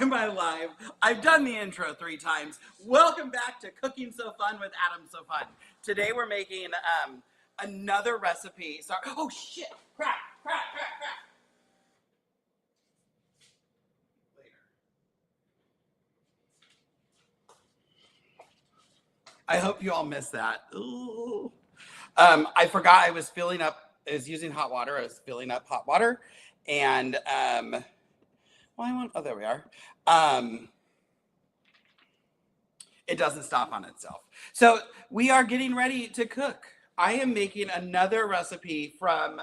am I live? I've done the intro 3 times. Welcome back to Cooking So Fun with Adam So Fun. Today we're making another recipe. Sorry. Oh shit! Crap! Later. I hope you all missed that. Ooh. I forgot I was filling up. I was using hot water. I was filling up hot water, and oh, there we are. It doesn't stop on itself. So we are getting ready to cook. I am making another recipe from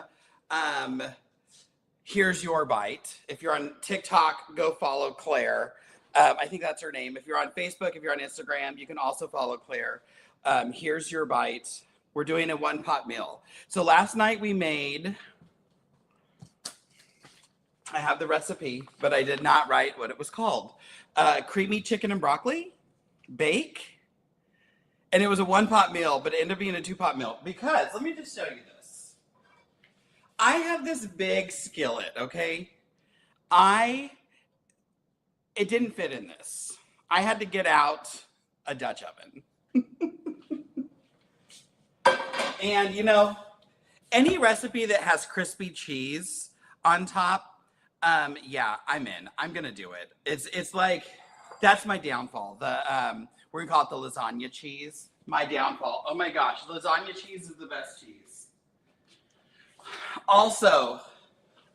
Here's Your Bite. If you're on TikTok, go follow Claire. I think that's her name. If you're on Facebook, if you're on Instagram, you can also follow Claire. Here's Your Bite. We're doing a 1-pot meal. So last night we made, I have the recipe, but I did not write what it was called. Creamy chicken and broccoli, bake. And it was a 1-pot meal, but it ended up being a 2-pot meal because, let me just show you this. I have this big skillet, okay? It didn't fit in this. I had to get out a Dutch oven. And you know, any recipe that has crispy cheese on top, yeah, I'm in. I'm gonna do it. It's like, that's my downfall. We're gonna call it the lasagna cheese. My downfall. Oh my gosh, lasagna cheese is the best cheese. Also,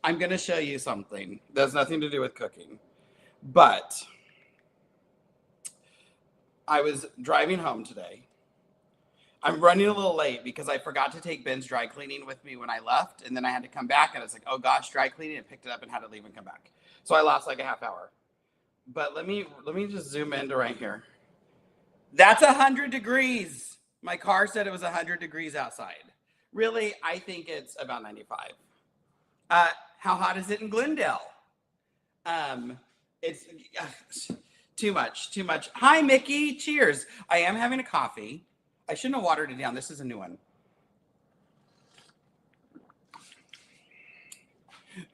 I'm gonna show you something that has nothing to do with cooking, but I was driving home today. I'm running a little late because I forgot to take Ben's dry cleaning with me when I left, and then I had to come back, and it's like, oh gosh, dry cleaning, and picked it up and had to leave and come back. So I lost like a half hour. But let me just zoom into right here. That's 100 degrees. My car said it was 100 degrees outside. Really, I think it's about 95. How hot is it in Glendale? It's too much. Hi, Mickey. Cheers. I am having a coffee. I shouldn't have watered it down. This is a new one.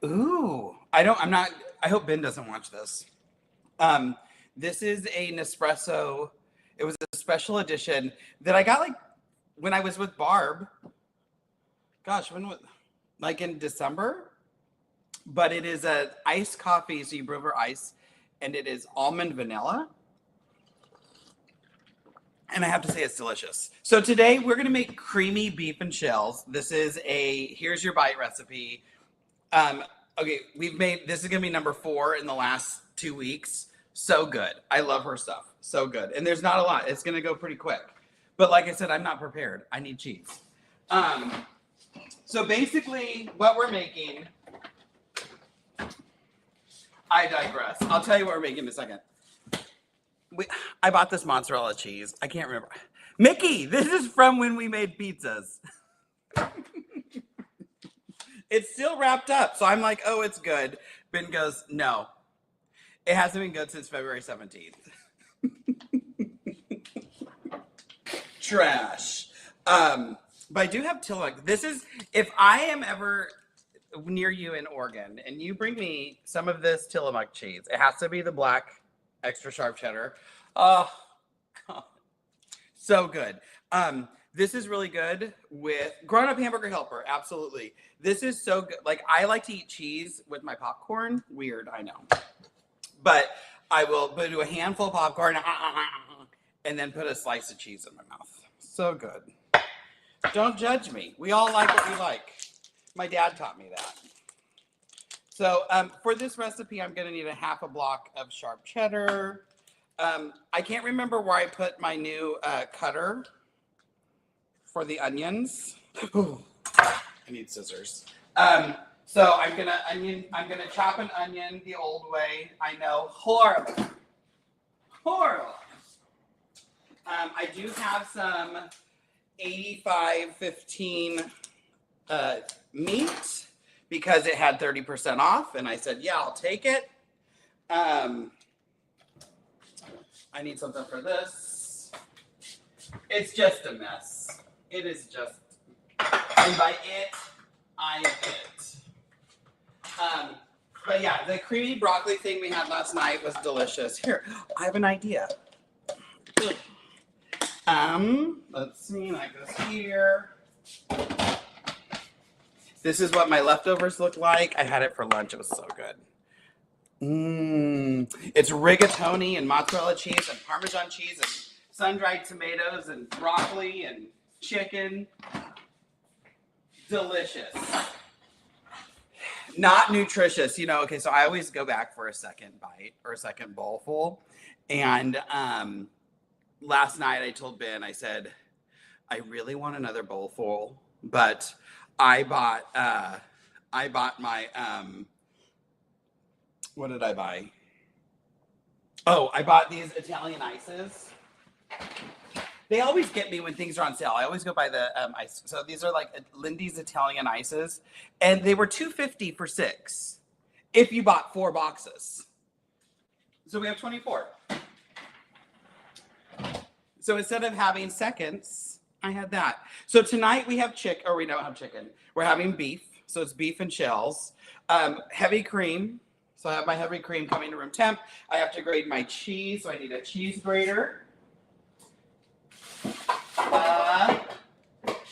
Ooh, I hope Ben doesn't watch this. This is a Nespresso. It was a special edition that I got when I was with Barb. Gosh, like in December? But it is a iced coffee, so you brew over ice, and it is almond vanilla. And I have to say it's delicious. So today we're gonna make creamy beef and shells. This is a Here's Your Bite recipe. Okay, this is gonna be number 4 in the last 2 weeks. So good. I love her stuff. So good. And there's not a lot. It's gonna go pretty quick. But like I said, I'm not prepared. I need cheese. So basically what we're making, I digress. I'll tell you what we're making in a second. I bought this mozzarella cheese. I can't remember. Mickey, this is from when we made pizzas. It's still wrapped up. So I'm like, oh, it's good. Ben goes, no. It hasn't been good since February 17th. Trash. But I do have Tillamook. This is, if I am ever near you in Oregon and you bring me some of this Tillamook cheese, it has to be the black extra sharp cheddar. Oh, God. So good. This is really good with grown-up hamburger helper. Absolutely. This is so good. Like, I like to eat cheese with my popcorn. Weird, I know. But I will do a handful of popcorn and then put a slice of cheese in my mouth. So good. Don't judge me. We all like what we like. My dad taught me that. So for this recipe, I'm going to need a half a block of sharp cheddar. I can't remember where I put my new cutter for the onions. Ooh, I need scissors. So I'm gonna chop an onion the old way. I know, horrible. I do have some 85/15 meat because it had 30% off, and I said, yeah, I'll take it. I need something for this. It's just a mess. It is just, and by it, I am it. But yeah, the creamy broccoli thing we had last night was delicious. Here, I have an idea. Let's see, that goes here. This is what my leftovers look like. I had it for lunch. It was so good. It's rigatoni and mozzarella cheese and Parmesan cheese and sun-dried tomatoes and broccoli and chicken. Delicious. Not nutritious, you know. Okay, so I always go back for a second bite or a second bowlful. And last night I told Ben, I said, I really want another bowlful, but I bought my what did I buy? Oh, I bought these Italian ices. They always get me when things are on sale. I always go buy the ice. So these are like Lindy's Italian ices, and they were $2.50 for 6 if you bought 4 boxes. So we have 24. So instead of having seconds, I had that. So tonight we have chicken, or we don't have chicken. We're having beef. So it's beef and shells. Heavy cream. So I have my heavy cream coming to room temp. I have to grate my cheese, so I need a cheese grater.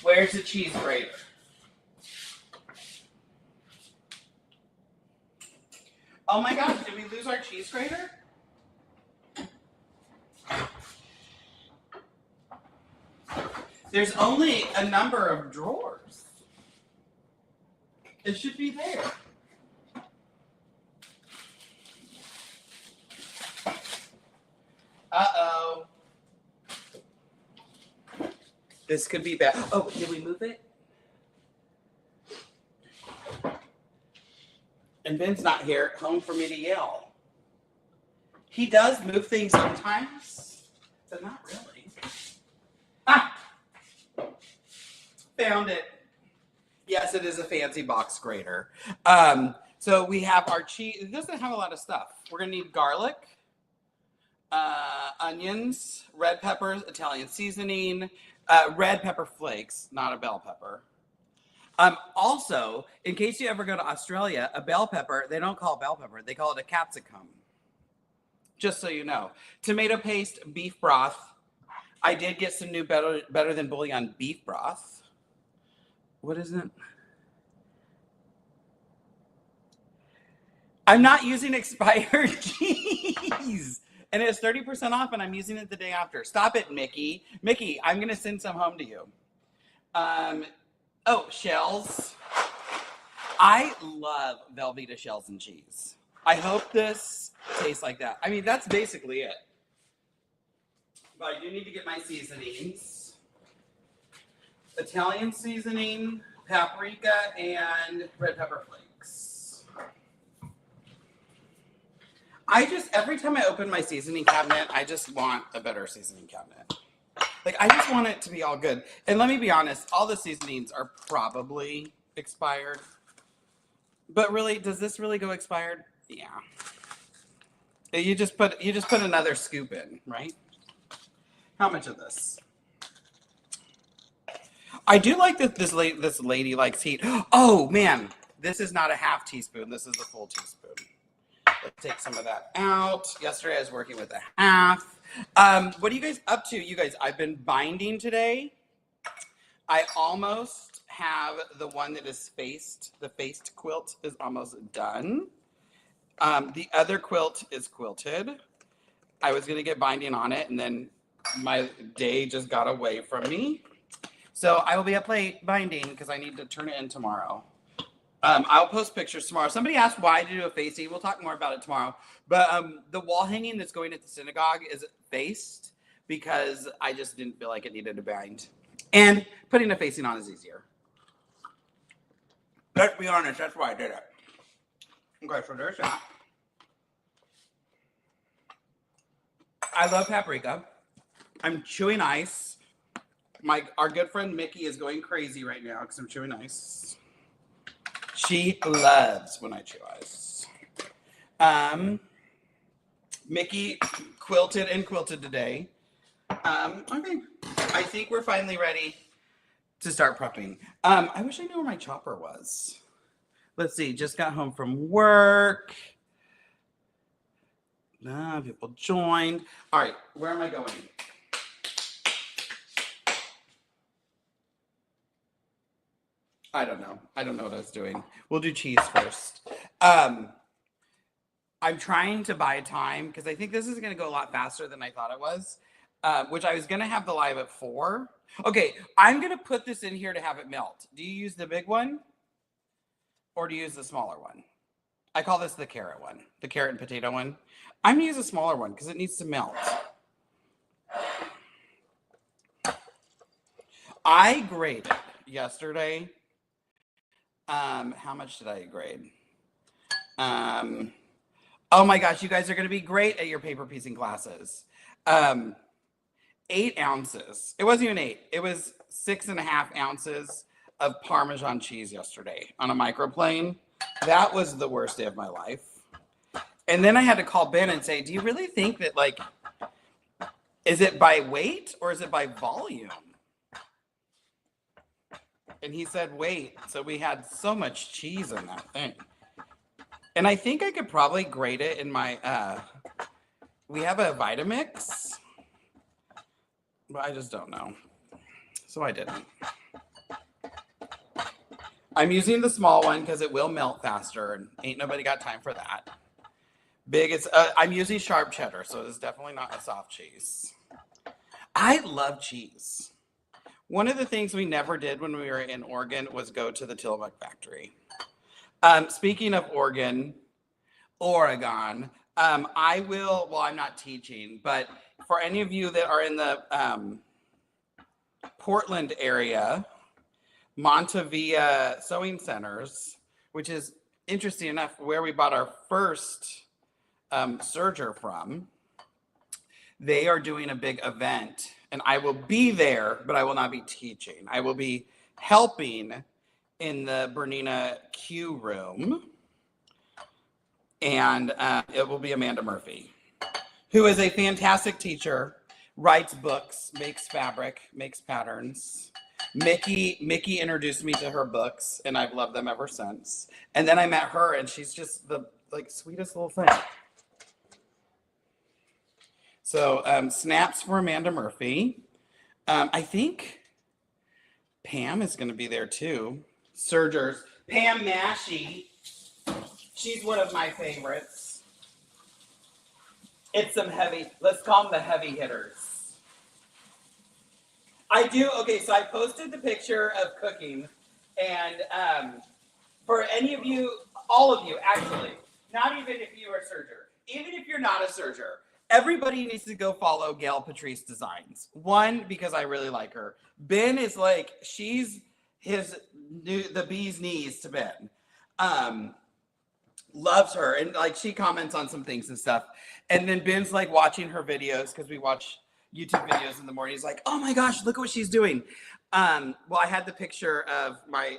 Where's the cheese grater? Oh my gosh, did we lose our cheese grater? There's only a number of drawers. It should be there. Uh-oh. This could be bad. Oh, did we move it? And Ben's not here at home for me to yell. He does move things sometimes, but not really. Ah! Found it. Yes, it is a fancy box grater. So we have our cheese. It doesn't have a lot of stuff. We're going to need garlic, onions, red peppers, Italian seasoning, red pepper flakes, not a bell pepper. Also, in case you ever go to Australia, a bell pepper, they don't call it bell pepper. They call it a capsicum. Just so you know. Tomato paste, beef broth. I did get some new better than bouillon beef broth. What is it? I'm not using expired cheese. And it's 30% off, and I'm using it the day after. Stop it, Mickey. Mickey, I'm going to send some home to you. Oh, shells. I love Velveeta shells and cheese. I hope this tastes like that. I mean, that's basically it. But I do need to get my seasonings. Italian seasoning, paprika, and red pepper flakes. Every time I open my seasoning cabinet, I just want a better seasoning cabinet. Like, I just want it to be all good. And let me be honest, all the seasonings are probably expired. But really, does this really go expired? Yeah. You just put another scoop in, right? How much of this? I do like that this lady likes heat. Oh man, this is not a half teaspoon. This is a full teaspoon. Let's take some of that out. Yesterday I was working with a half. What are you guys up to? You guys, I've been binding today. I almost have the one that is faced. The faced quilt is almost done. The other quilt is quilted. I was going to get binding on it, and then my day just got away from me. So I will be up late binding because I need to turn it in tomorrow. I'll post pictures tomorrow. Somebody asked why to do a facey. We'll talk more about it tomorrow. But the wall hanging that's going at the synagogue is faced because I just didn't feel like it needed a bind. And putting a facing on is easier. Let's be honest, that's why I did it. Okay, so there's that. I love paprika. I'm chewing ice. Our good friend Mickey is going crazy right now because I'm chewing ice. She loves when I chew ice. Mickey quilted today. Okay, I think we're finally ready to start prepping. I wish I knew where my chopper was. Let's see. Just got home from work. People joined. All right. Where am I going? I don't know. I don't know what I was doing. We'll do cheese first. I'm trying to buy time because I think this is going to go a lot faster than I thought it was, which I was going to have the live at 4. Okay, I'm going to put this in here to have it melt. Do you use the big one or do you use the smaller one? I call this the carrot one, the carrot and potato one. I'm going to use a smaller one because it needs to melt. I graded yesterday. How much did I grade? Oh my gosh, you guys are going to be great at your paper piecing classes. 8 ounces. It wasn't even 8. It was 6.5 ounces of Parmesan cheese yesterday on a microplane. That was the worst day of my life. And then I had to call Ben and say, do you really think that, like, is it by weight or is it by volume? And he said, wait. So we had so much cheese in that thing. And I think I could probably grate it in my, we have a Vitamix, but I just don't know. So I didn't. I'm using the small one because it will melt faster and ain't nobody got time for that. Big, it's, I'm using sharp cheddar, so it's definitely not a soft cheese. I love cheese. One of the things we never did when we were in Oregon was go to the Tillamook factory. Speaking of Oregon, I will, well, I'm not teaching, but for any of you that are in the Portland area, Montevilla Sewing Centers, which is interesting enough where we bought our first serger from, they are doing a big event and I will be there, but I will not be teaching. I will be helping in the Bernina Q room, and it will be Amanda Murphy, who is a fantastic teacher, writes books, makes fabric, makes patterns. Mickey introduced me to her books, and I've loved them ever since. And then I met her, and she's just the sweetest little thing. So snaps for Amanda Murphy. I think Pam is going to be there too. Sergers. Pam Mashie. She's one of my favorites. It's some heavy, let's call them the heavy hitters. I do, okay, so I posted the picture of cooking, and for any of you, all of you actually, not even if you are a serger, even if you're not a serger, everybody needs to go follow Gail Patrice Designs. One, because I really like her. Ben is like, she's the bee's knees to Ben. Loves her, and like she comments on some things and stuff. And then Ben's like watching her videos because we watch YouTube videos in the morning. He's like, oh my gosh, look what she's doing. Well, I had the picture of my,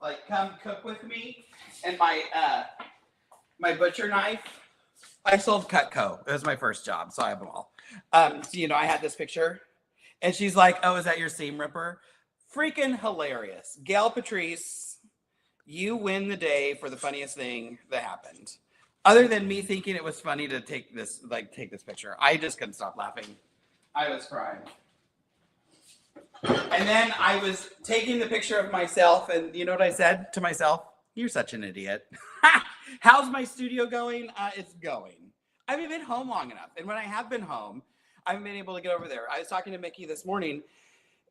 like, come cook with me, and my my butcher knife. I sold Cutco. It was my first job, so I have them all. So, I had this picture, and she's like, oh, is that your seam ripper? Freaking hilarious. Gail Patrice, you win the day for the funniest thing that happened. Other than me thinking it was funny to take this picture. I just couldn't stop laughing. I was crying. And then I was taking the picture of myself, and you know what I said to myself? You're such an idiot. How's my studio going? It's going. I haven't been home long enough. And when I have been home, I haven't been able to get over there. I was talking to Mickey this morning,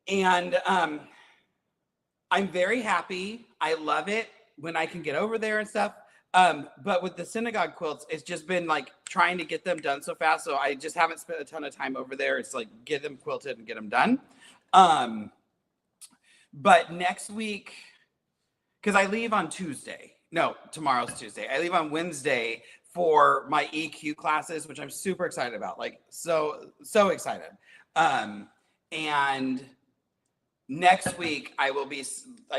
and I'm very happy. I love it when I can get over there and stuff. But with the synagogue quilts, it's just been like trying to get them done so fast. So I just haven't spent a ton of time over there. It's like get them quilted and get them done. But next week, because I leave on Tuesday. No, tomorrow's Tuesday. I leave on Wednesday for my EQ classes, which I'm super excited about. Like so excited. And next week I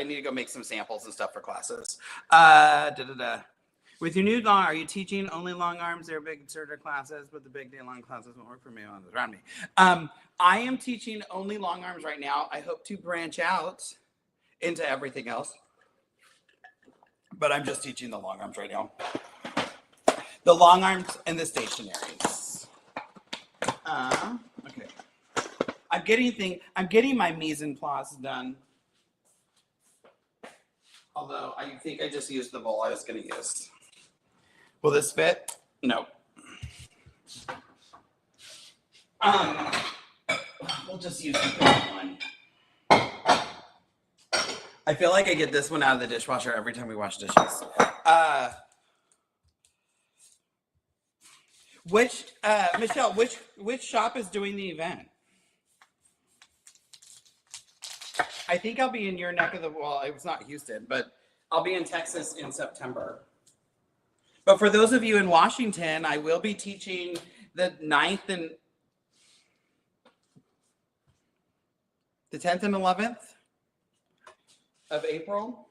need to go make some samples and stuff for classes. With your new long, are you teaching only long arms? They're big serger classes, but the big day long classes won't work for me around me. I am teaching only long arms right now. I hope to branch out into everything else. but I'm just teaching the long arms right now. The long arms and the stationaries. Okay. I'm getting my mise en place done. Although I think I just used the bowl I was going to use. Will this fit? No. We'll just use the big one. I feel like I get this one out of the dishwasher every time we wash dishes. Michelle, which shop is doing the event? I think I'll be in your neck of the, well, it's not Houston, but I'll be in Texas in September. But for those of you in Washington, I will be teaching the 9th and the 10th and 11th of April.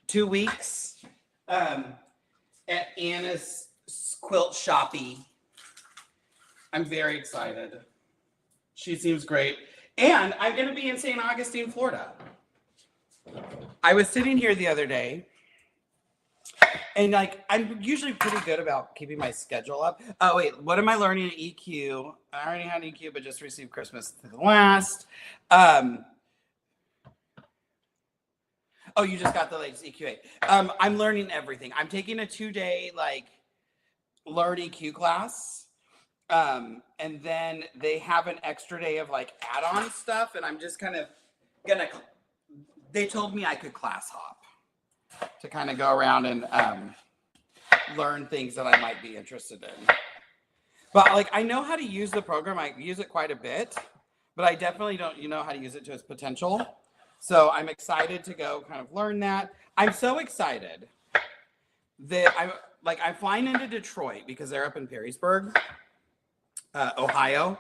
2 weeks at Anna's Quilt Shoppy. I'm very excited. She seems great. And I'm going to be in St. Augustine, Florida. I was sitting here the other day, and like, I'm usually pretty good about keeping my schedule up. Oh, wait, what am I learning at EQ? I already had EQ, but just received Christmas to the last. Oh, you just got the latest EQ8. I'm learning everything. I'm taking a 2-day, like, Learn EQ class. And then they have an extra day of like add-on stuff, and I'm just kind of gonna, they told me I could class hop to kind of go around and learn things that I might be interested in. But like, I know how to use the program. I use it quite a bit, but I definitely don't know how to use it to its potential. So I'm excited to go kind of learn that. I'm so excited that I'm flying into Detroit because they're up in Perrysburg, Ohio,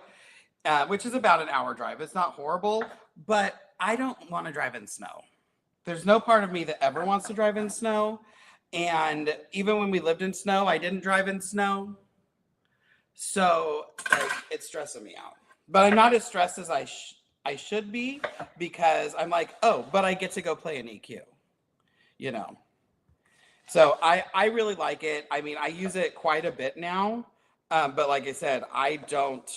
which is about an hour drive. It's not horrible, but I don't want to drive in snow. There's no part of me that ever wants to drive in snow. And even when we lived in snow, I didn't drive in snow. So like, it's stressing me out. But I'm not as stressed as I should be, because I'm like, oh, but I get to go play an EQ, you know. So I really like it. I mean, I use it quite a bit now. But like I said, I don't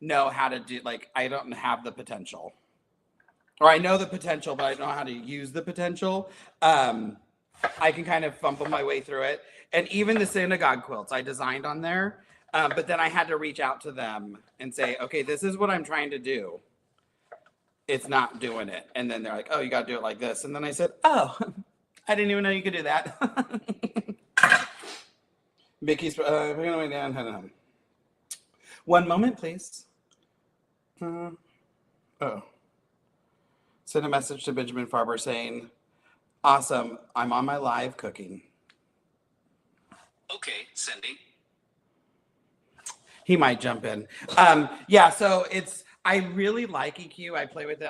know how to do, like, I don't have the potential. Or I know the potential, but I don't know how to use the potential. I can kind of fumble my way through it. And even the synagogue quilts I designed on there. But then I had to reach out to them and say, okay, this is what I'm trying to do. It's not doing it. And then they're like, oh, you got to do it like this. And then I said, oh, I didn't even know you could do that. Vicky's putting it down. One moment, please. Oh. Send a message to Benjamin Farber saying, awesome, I'm on my live cooking. Okay, sending. He might jump in. Yeah, so I really like EQ. I play with it.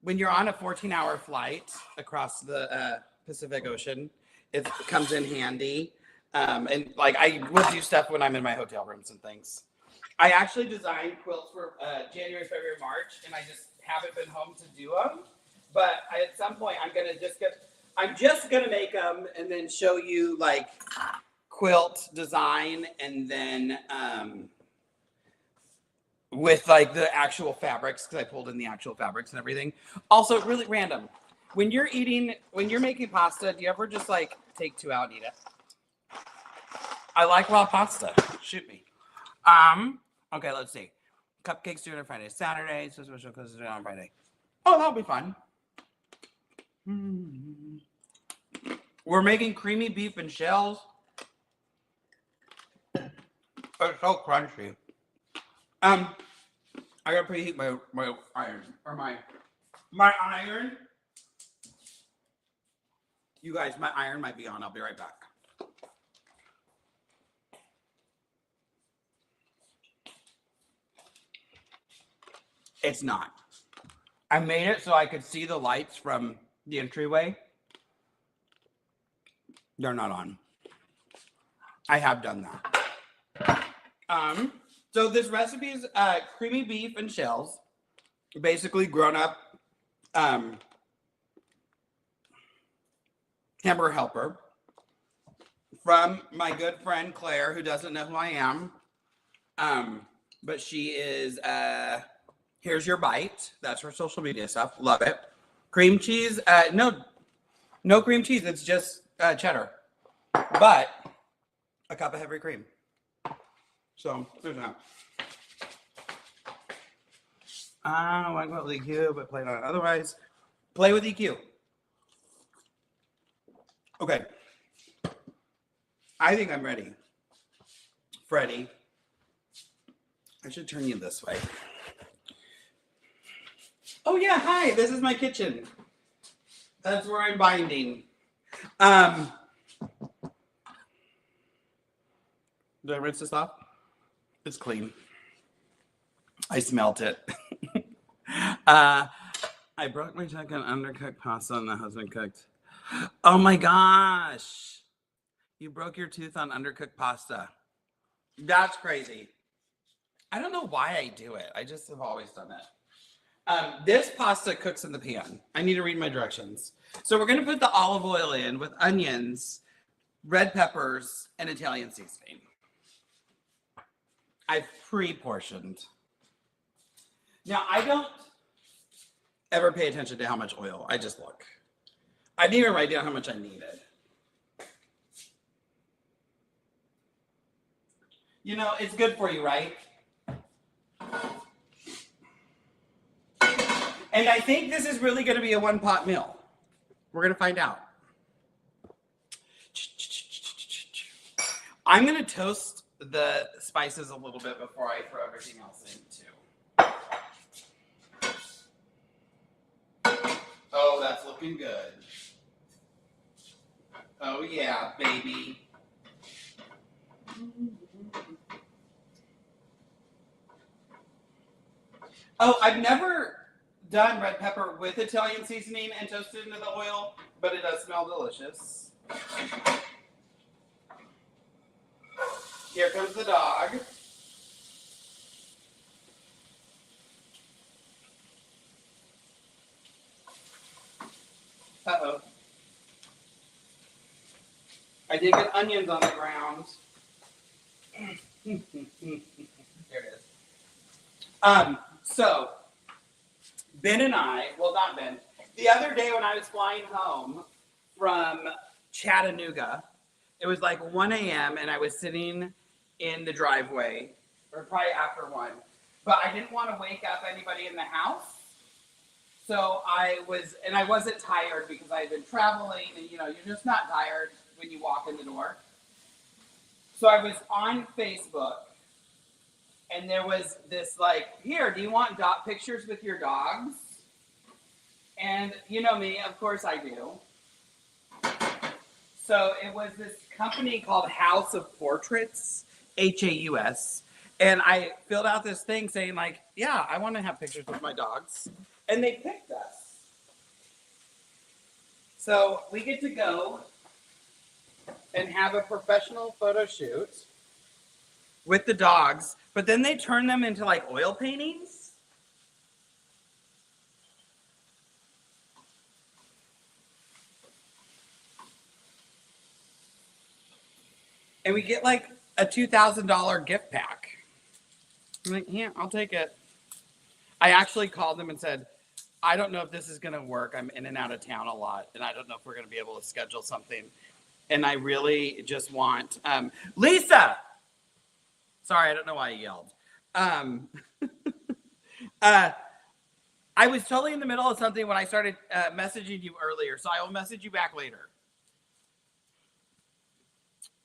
When you're on a 14-hour flight across the Pacific Ocean, it comes in handy. And like, I will do stuff when I'm in my hotel rooms and things. I actually designed quilts for January, February, March, and I just haven't been home to do them. But at some point, I'm just gonna make them and then show you like quilt design, and then with like the actual fabrics, because I pulled in the actual fabrics and everything. Also, really random. When you're making pasta, do you ever just like take 2 out and eat it? I like raw pasta. Shoot me. Okay, let's see. Cupcakes due on Friday. Saturday, so special cookies due on Friday. Oh, that'll be fun. We're making creamy beef and shells. It's so crunchy. I gotta preheat my iron, or my iron. You guys, my iron might be on. I'll be right back. It's not. I made it so I could see the lights from the entryway. They're not on. I have done that. So this recipe is creamy beef and shells, basically grown up hamburger helper from my good friend Claire, who doesn't know who I am. But she is here's your bite. That's her social media stuff. Love it. Cream cheese. No cream cheese. It's just cheddar. But a cup of heavy cream. So there's that. I don't want to go with EQ, but play it on. Otherwise, play with EQ. Okay. I think I'm ready. Freddie. I should turn you this way. Oh yeah, hi. This is my kitchen. That's where I'm binding. Did I rinse this off? It's clean. I smelt it. I broke my tooth on undercooked pasta and the husband cooked. Oh my gosh. You broke your tooth on undercooked pasta. That's crazy. I don't know why I do it. I just have always done it. This pasta cooks in the pan. I need to read my directions. So we're going to put the olive oil in with onions, red peppers, and Italian seasoning. I've pre-portioned. Now, I don't ever pay attention to how much oil. I just look. I didn't even write down how much I needed. You know, it's good for you, right? And I think this is really going to be a one-pot meal. We're going to find out. I'm going to toast the spices a little bit before I throw everything else in, too. Oh, that's looking good. Oh, yeah, baby. Oh, I've never done red pepper with Italian seasoning and toasted into the oil, but it does smell delicious. Here comes the dog. Uh-oh. I did get onions on the ground. There it is. So, Ben and I, well, not Ben, the other day when I was flying home from Chattanooga, it was like 1 a.m. and I was sitting in the driveway, or probably after 1, but I didn't want to wake up anybody in the house. So I wasn't tired because I had been traveling, and you know, you're just not tired when you walk in the door. So I was on Facebook, and there was this like, here, do you want dog pictures with your dogs? And you know me, of course I do. So it was this company called House of Portraits, Haus, and I filled out this thing saying like, yeah, I want to have pictures with my dogs, and they picked us. So we get to go and have a professional photo shoot with the dogs, but then they turn them into like oil paintings. And we get like a $2,000 gift pack. I'm like, yeah, I'll take it. I actually called them and said, I don't know if this is going to work. I'm in and out of town a lot, and I don't know if we're going to be able to schedule something. And I really just want, Lisa! Sorry, I don't know why I yelled. I was totally in the middle of something when I started messaging you earlier, so I will message you back later.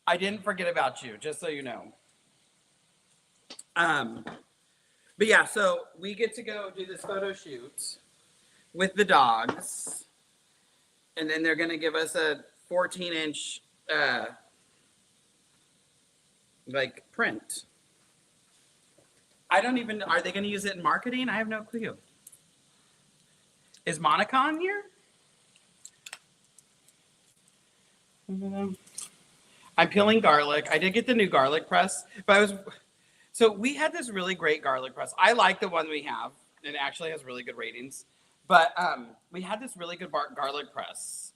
I didn't forget about you, just so you know. But yeah, so we get to go do this photo shoot with the dogs, and then they're going to give us a 14-inch like print. I don't even, are they going to use it in marketing? I have no clue. Is Monica on here? I'm peeling garlic. I did get the new garlic press, but so we had this really great garlic press. I like the one we have. It actually has really good ratings, but we had this really good garlic press,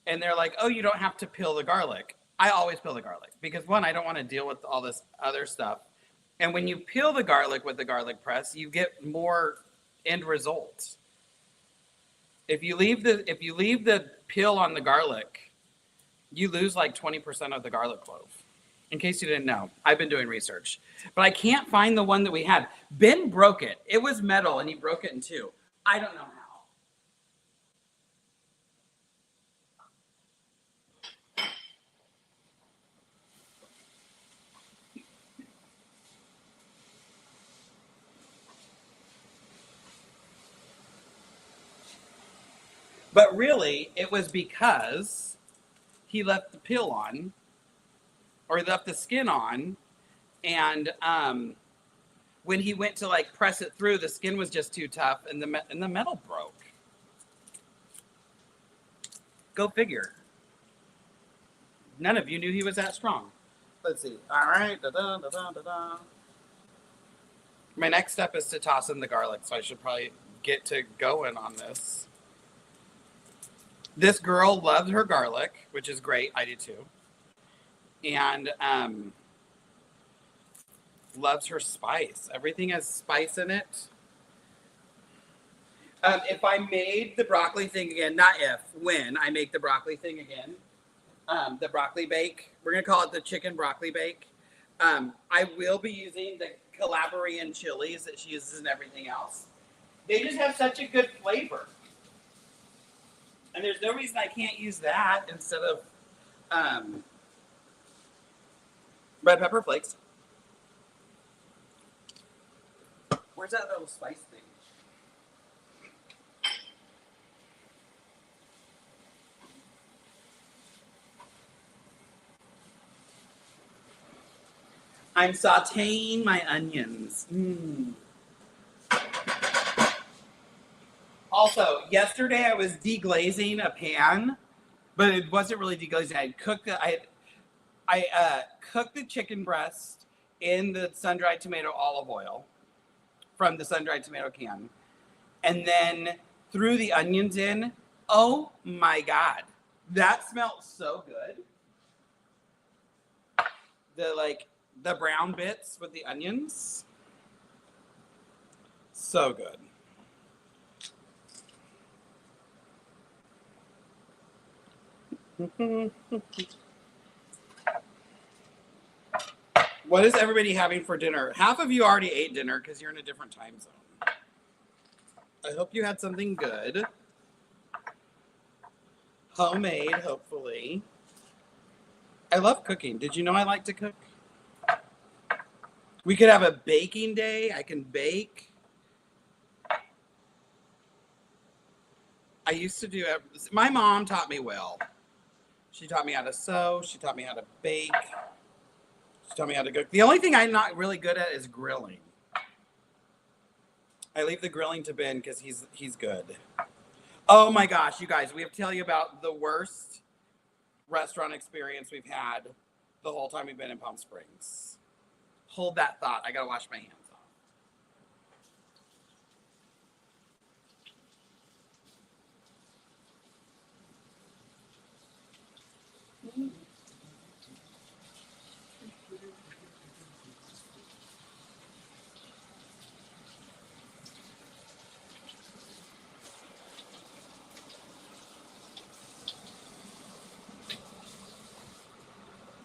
And they're like, oh, you don't have to peel the garlic. I always peel the garlic because one, I don't want to deal with all this other stuff. And when you peel the garlic with the garlic press, you get more end results. If you leave the peel on the garlic, you lose like 20% of the garlic clove. In case you didn't know, I've been doing research, but I can't find the one that we had. Ben broke it. It was metal and he broke it in two. I don't know how. But really, it was because he left the peel on, or he left the skin on, and when he went to like press it through, the skin was just too tough, and the metal broke. Go figure. None of you knew he was that strong. Let's see. All right. Da-da, da-da, da-da. My next step is to toss in the garlic, so I should probably get to going on this. This girl loves her garlic, which is great. I do too. And loves her spice. Everything has spice in it. If I made the broccoli thing again, not if, when I make the broccoli thing again, the broccoli bake, we're going to call it the chicken broccoli bake. I will be using the Calabrian chilies that she uses in everything else. They just have such a good flavor. And there's no reason I can't use that instead of red pepper flakes. Where's that little spice thing? I'm sauteing my onions. Also, yesterday I was deglazing a pan, but it wasn't really deglazing. I cooked the chicken breast in the sun-dried tomato olive oil from the sun-dried tomato can, and then threw the onions in. Oh my God, that smelled so good. The brown bits with the onions, so good. What is everybody having for dinner? Half of you already ate dinner because you're in a different time zone. I hope you had something good. Homemade, hopefully. I love cooking. Did you know I like to cook? We could have a baking day. I can bake. I used to do it. My mom taught me well. She taught me how to sew. She taught me how to bake. She taught me how to cook. The only thing I'm not really good at is grilling. I leave the grilling to Ben because he's good. Oh my gosh, you guys, we have to tell you about the worst restaurant experience we've had the whole time we've been in Palm Springs. Hold that thought. I gotta wash my hands off.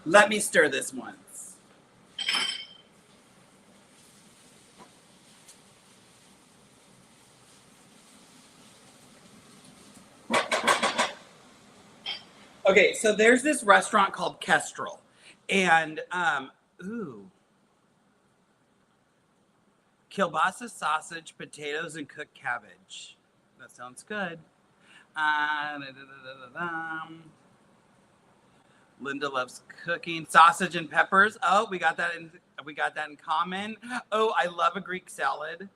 Let me stir this once. Okay, so there's this restaurant called Kestrel, and kielbasa, sausage, potatoes, and cooked cabbage. That sounds good. Linda loves cooking. Sausage and peppers. Oh, we got that in common. Oh, I love a Greek salad.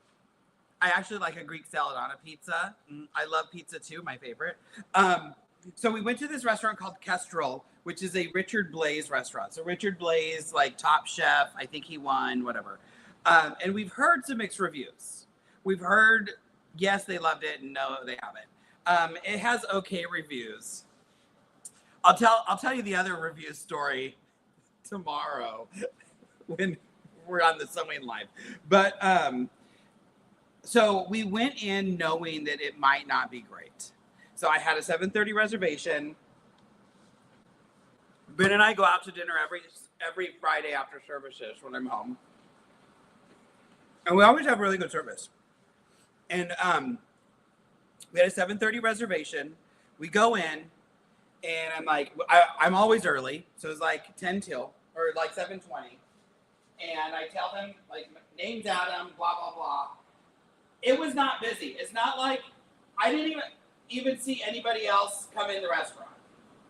I actually like a Greek salad on a pizza. I love pizza too, my favorite. So we went to this restaurant called Kestrel, which is a Richard Blais restaurant. So Richard Blais, like top chef, I think he won, whatever. And we've heard some mixed reviews. We've heard, yes, they loved it, and no, they haven't. It has okay reviews. I'll tell you the other review story tomorrow when we're on the sewing live. But so we went in knowing that it might not be great. So I had a 7:30 reservation. Ben and I go out to dinner every Friday after services when I'm home. And we always have really good service. And we had a 7:30 reservation. We go in, and I'm like, I'm always early, so it's like 10 till, or like 7:20. And I tell them, like, name's Adam, blah, blah, blah. It was not busy. It's not like, I didn't even see anybody else come in the restaurant.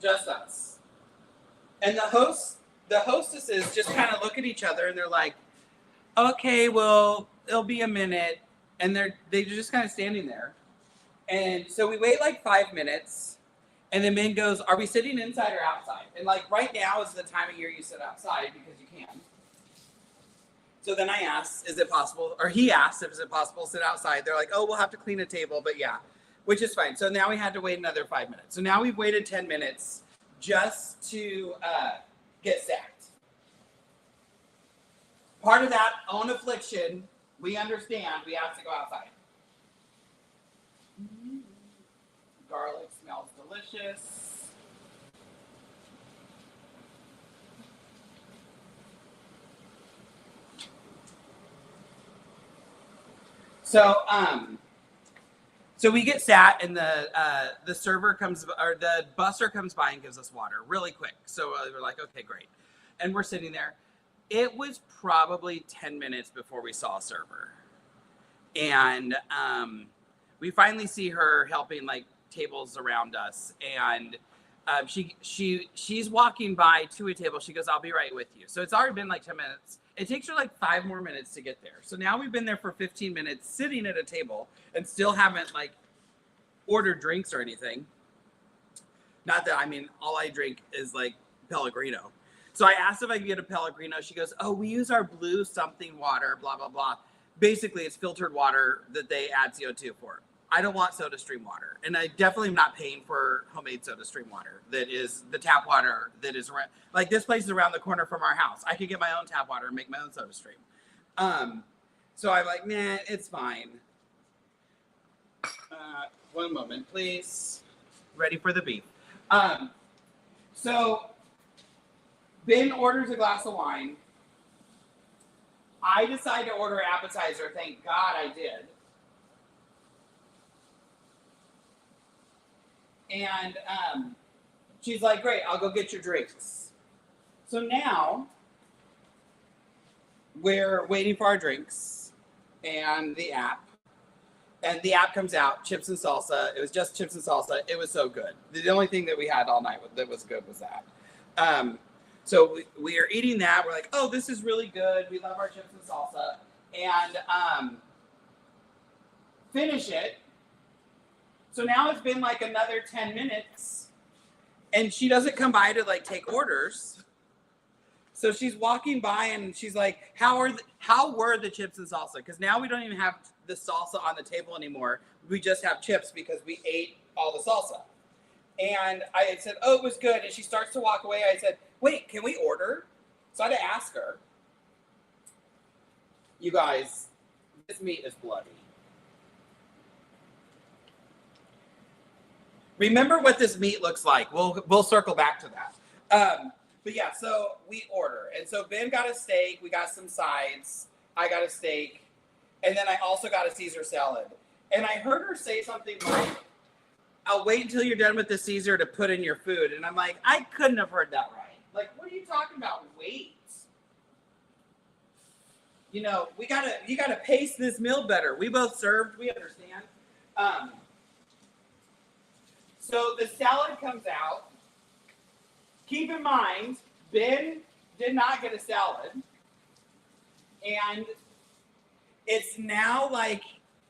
Just us. And the hostesses just kind of look at each other, and they're like, okay, well, it'll be a minute. And they're just kind of standing there. And so we wait like 5 minutes. And then Ben goes, are we sitting inside or outside? And like right now is the time of year you sit outside because you can. So then I asked, is it possible? Or he asked if it's possible to sit outside. They're like, oh, we'll have to clean a table. But yeah, which is fine. So now we had to wait another 5 minutes. So now we've waited 10 minutes just to get stacked. Part of that own affliction, we understand we have to go outside. Garlic smells delicious. So we get sat, and the server comes, or the busser comes by and gives us water really quick. So we're like, okay, great. And we're sitting there. It was probably 10 minutes before we saw a server. And we finally see her helping like tables around us. And she's walking by to a table. She goes, I'll be right with you. So it's already been like 10 minutes. It takes her like 5 more minutes to get there. So now we've been there for 15 minutes sitting at a table and still haven't like ordered drinks or anything. Not that, I mean, all I drink is like Pellegrino. So I asked if I could get a Pellegrino. She goes, oh, we use our blue something water, blah, blah, blah. Basically, it's filtered water that they add CO2 for. I don't want SodaStream water. And I definitely am not paying for homemade SodaStream water. That is the tap water that is around. Like, this place is around the corner from our house. I could get my own tap water and make my own SodaStream. So I'm like, nah, it's fine. One moment, please. Ready for the beef. So Ben orders a glass of wine. I decide to order an appetizer. Thank God I did. And she's like, great, I'll go get your drinks. So now we're waiting for our drinks and the app. And the app comes out, chips and salsa. It was just chips and salsa. It was so good. The only thing that we had all night that was good was that. So we are eating that. We're like, oh, this is really good. We love our chips and salsa. And finish it. So now it's been like another 10 minutes. And she doesn't come by to like take orders. So she's walking by and she's like, how were the chips and salsa? Because now we don't even have the salsa on the table anymore. We just have chips because we ate all the salsa. And I had said, oh, it was good. And she starts to walk away. I said, wait, can we order? So I had to ask her. You guys, this meat is bloody. Remember what this meat looks like. We'll circle back to that. But yeah, so we order. And so Ben got a steak. We got some sides. I got a steak. And then I also got a Caesar salad. And I heard her say something like, I'll wait until you're done with the Caesar to put in your food. And I'm like, I couldn't have heard that right. Like, what are you talking about? Wait. You know, you gotta pace this meal better. We both served. We understand. So the salad comes out. Keep in mind, Ben did not get a salad. And it's now like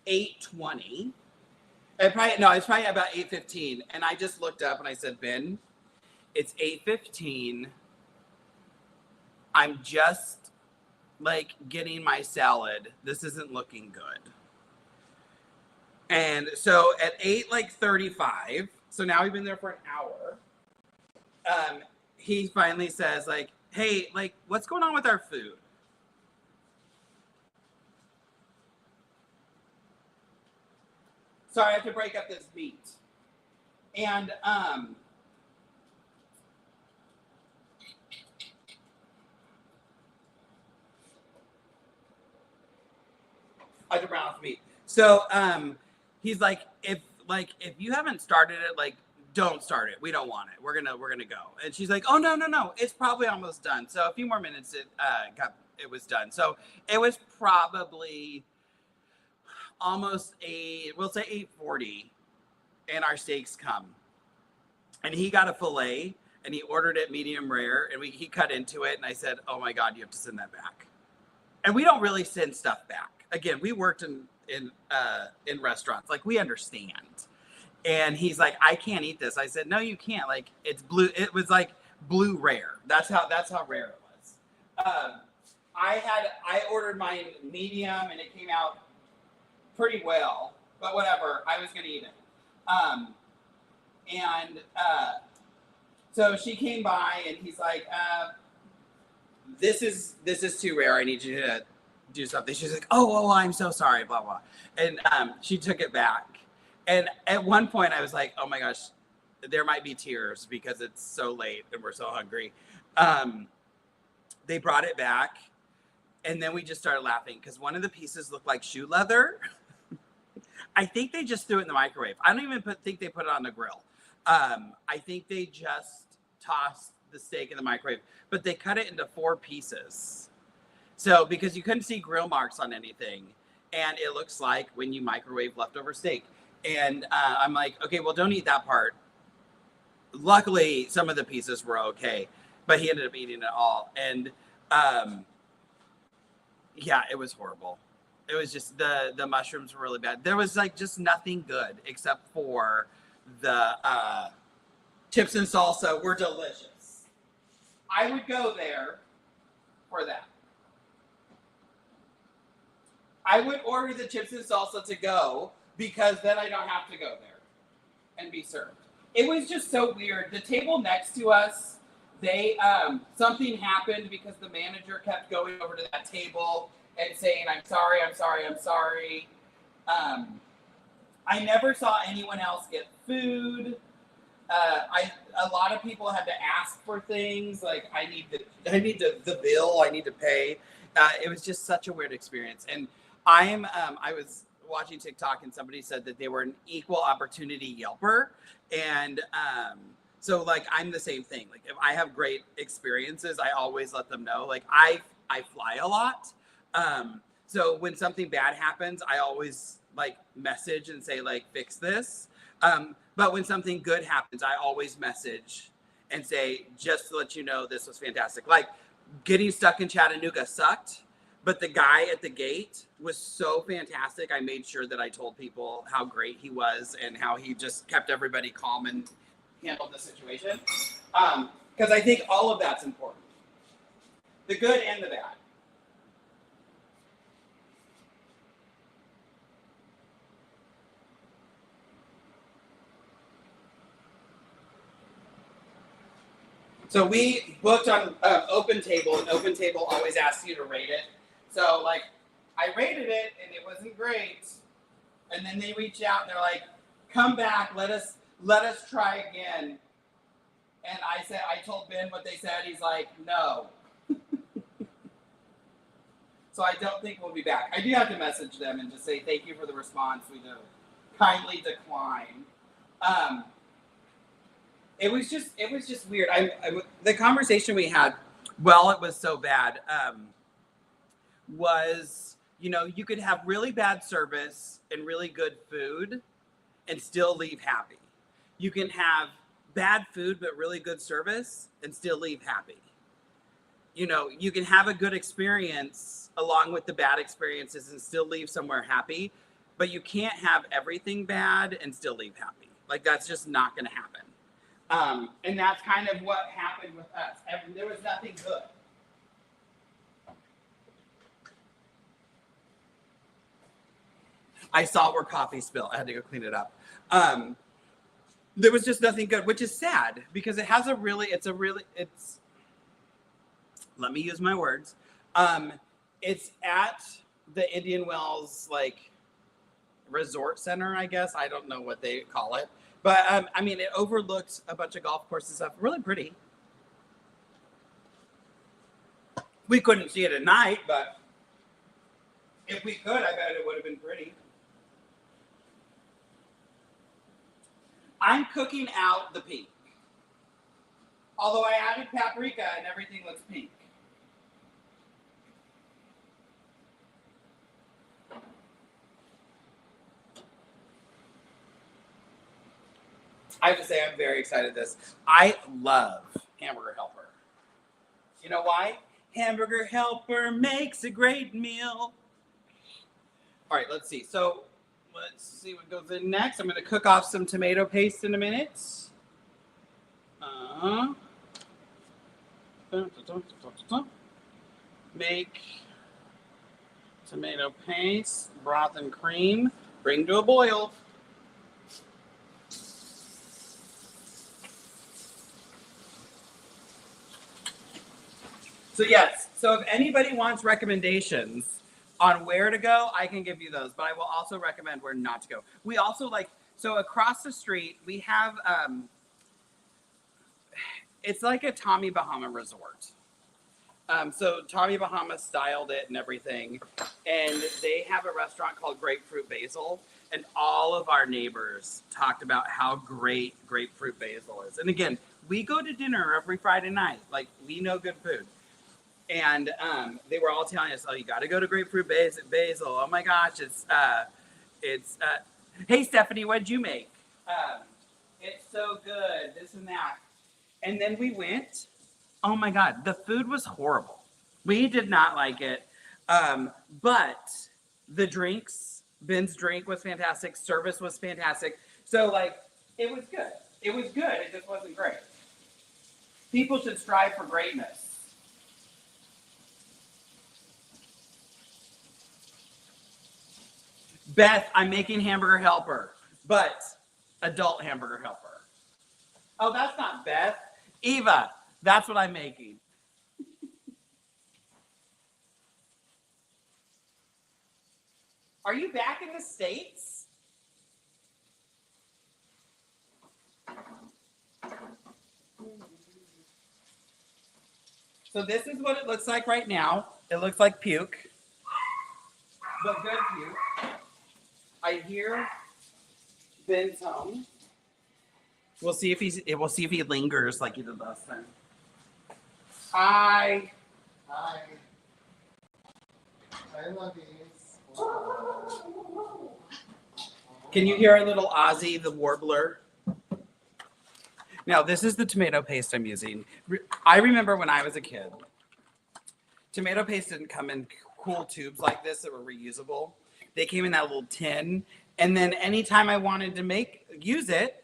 8:20. It's probably about 8:15. And I just looked up and I said, Ben, it's 8:15. I'm just like getting my salad. This isn't looking good. And so at 8:35, so now we've been there for an hour. he finally says, like, hey, like, what's going on with our food? Sorry, I have to break up this beat. And I have to brown off the beat. So he's like, if you haven't started it, like, don't start it. We don't want it. We're gonna go. And she's like, oh no, it's probably almost done. So a few more minutes, it was done. So it was probably almost we'll say 8:40, and our steaks come. And he got a fillet, and he ordered it medium rare, and he cut into it, and I said, oh my God, you have to send that back. And we don't really send stuff back. Again, we worked in restaurants, like, we understand. And he's like, I can't eat this. I said, no, you can't. Like, it's blue. It was like blue rare. That's how rare it was. I ordered mine medium, and it came out pretty well, but whatever. I was gonna eat it. So she came by, and he's like, this is too rare. I need you to do something. She's like, oh, I'm so sorry, blah blah. And she took it back. And at one point, I was like, oh my gosh, there might be tears because it's so late and we're so hungry. They brought it back, and then we just started laughing because one of the pieces looked like shoe leather. I think they just threw it in the microwave. I don't even think they put it on the grill. I think they just tossed the steak in the microwave, but they cut it into 4 pieces. So because you couldn't see grill marks on anything, and it looks like when you microwave leftover steak. And I'm like, okay, well, don't eat that part. Luckily, some of the pieces were okay, but he ended up eating it all. And yeah, it was horrible. It was just the mushrooms were really bad. There was like just nothing good except for the chips and salsa were delicious. I would go there for that. I would order the chips and salsa to go, because then I don't have to go there and be served. It was just so weird. The table next to us, something happened because the manager kept going over to that table and saying, I'm sorry. I never saw anyone else get food. A lot of people had to ask for things like, I need the bill, I need to pay. It was just such a weird experience. And I was watching TikTok, and somebody said that they were an equal opportunity Yelper. And so like, I'm the same thing. Like, if I have great experiences, I always let them know. Like, I fly a lot. So when something bad happens, I always like message and say, like, fix this. But when something good happens, I always message and say, just to let you know, this was fantastic. Like, getting stuck in Chattanooga sucked, but the guy at the gate was so fantastic. I made sure that I told people how great he was and how he just kept everybody calm and handled the situation. Because I think all of that's important. The good and the bad. So we booked on Open Table, and Open Table always asks you to rate it. So like, I rated it, and it wasn't great. And then they reach out, and they're like, come back, let us try again. And I told Ben what they said. He's like, no. So I don't think we'll be back. I do have to message them and just say, thank you for the response. We do kindly decline. It was just weird. The conversation we had, well, it was so bad, was, you could have really bad service and really good food and still leave happy. You can have bad food but really good service and still leave happy. You can have a good experience along with the bad experiences and still leave somewhere happy, but you can't have everything bad and still leave happy. Like, that's just not going to happen. And that's kind of what happened with us. There was nothing good. I saw where coffee spilled. I had to go clean it up. There was just nothing good, which is sad because it has it's let me use my words. It's at the Indian Wells like resort center, I guess. I don't know what they call it. But I mean it overlooks a bunch of golf courses and stuff. Really pretty. We couldn't see it at night, but if we could, I bet it would have been pretty. I'm cooking out the pink. Although I added paprika and everything looks pink. I have to say I'm very excited this. I love Hamburger Helper. You know why? Hamburger Helper makes a great meal. All right, let's see. So let's see what goes in next. I'm going to cook off some tomato paste in a minute. Make tomato paste, broth and cream, bring to a boil. So yes, so if anybody wants recommendations on where to go, I can give you those, but I will also recommend where not to go. We also so across the street, we have, it's like a Tommy Bahama resort. So Tommy Bahama styled it and everything, and they have a restaurant called Grapefruit Basil, and all of our neighbors talked about how great Grapefruit Basil is. And again, we go to dinner every Friday night. Like, we know good food. And they were all telling us, oh, you got to go to Grapefruit Basil. Oh my gosh, hey Stephanie, what'd you make? It's so good, this and that. And then we went, oh my God, the food was horrible. We did not like it. But the drinks, Ben's drink was fantastic. Service was fantastic. So it was good. It was good, it just wasn't great. People should strive for greatness. Beth, I'm making Hamburger Helper, but adult Hamburger Helper. Oh, that's not Beth. Eva, that's what I'm making. Are you back in the States? So this is what it looks like right now. It looks like puke, but good puke. I hear Ben's home. We'll see if he lingers like he did last time. Hi. Hi. Hi, lovies. Can you hear a little Ozzy the warbler? Now, this is the tomato paste I'm using. I remember when I was a kid, tomato paste didn't come in cool tubes like this that were reusable. They came in that little tin, and then anytime I wanted to use it,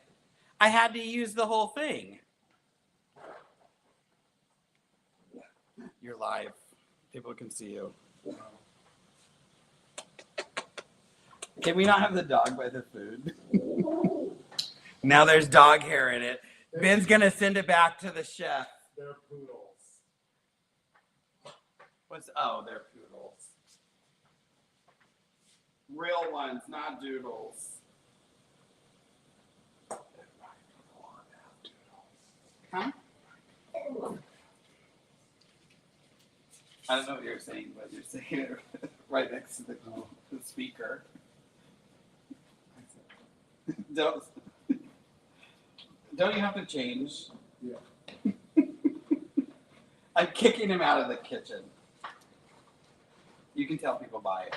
I had to use the whole thing. You're live. People can see you. Can we not have the dog by the food? Now there's dog hair in it. Ben's gonna send it back to the chef. They're poodles. They're poodles. Real ones, not doodles. Huh? I don't know what you're saying, but you're saying it right next to the speaker. Don't you have to change? Yeah. I'm kicking him out of the kitchen. You can tell people buy it.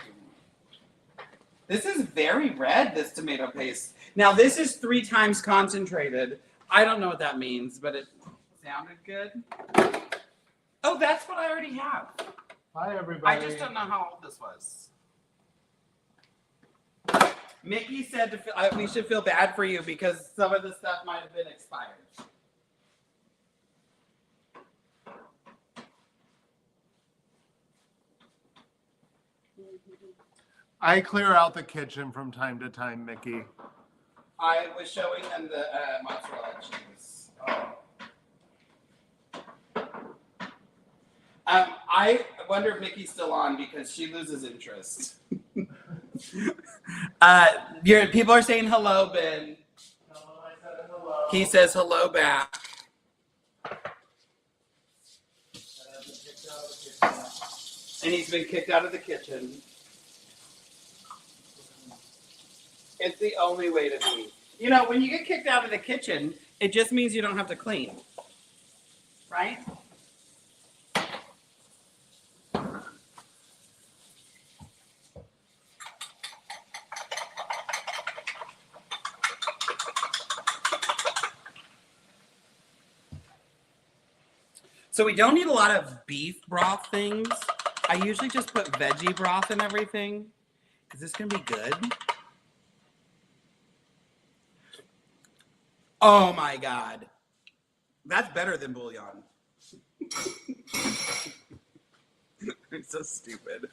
This is very red, this tomato paste. Now, this is 3 times concentrated. I don't know what that means, but it sounded good. Oh, that's what I already have. Hi, everybody. I just don't know how old this was. Mickey said we should feel bad for you because some of the stuff might have been expired. I clear out the kitchen from time to time, Mickey. I was showing them the mozzarella cheese. Oh. I wonder if Mickey's still on because she loses interest. People are saying hello, Ben. Hello, I said hello. He says hello back. And he's been kicked out of the kitchen. It's the only way to be. You know, when you get kicked out of the kitchen, it just means you don't have to clean. Right? So we don't need a lot of beef broth things. I usually just put veggie broth in everything. Is this gonna be good? Oh my God. That's better than bouillon. I'm so stupid.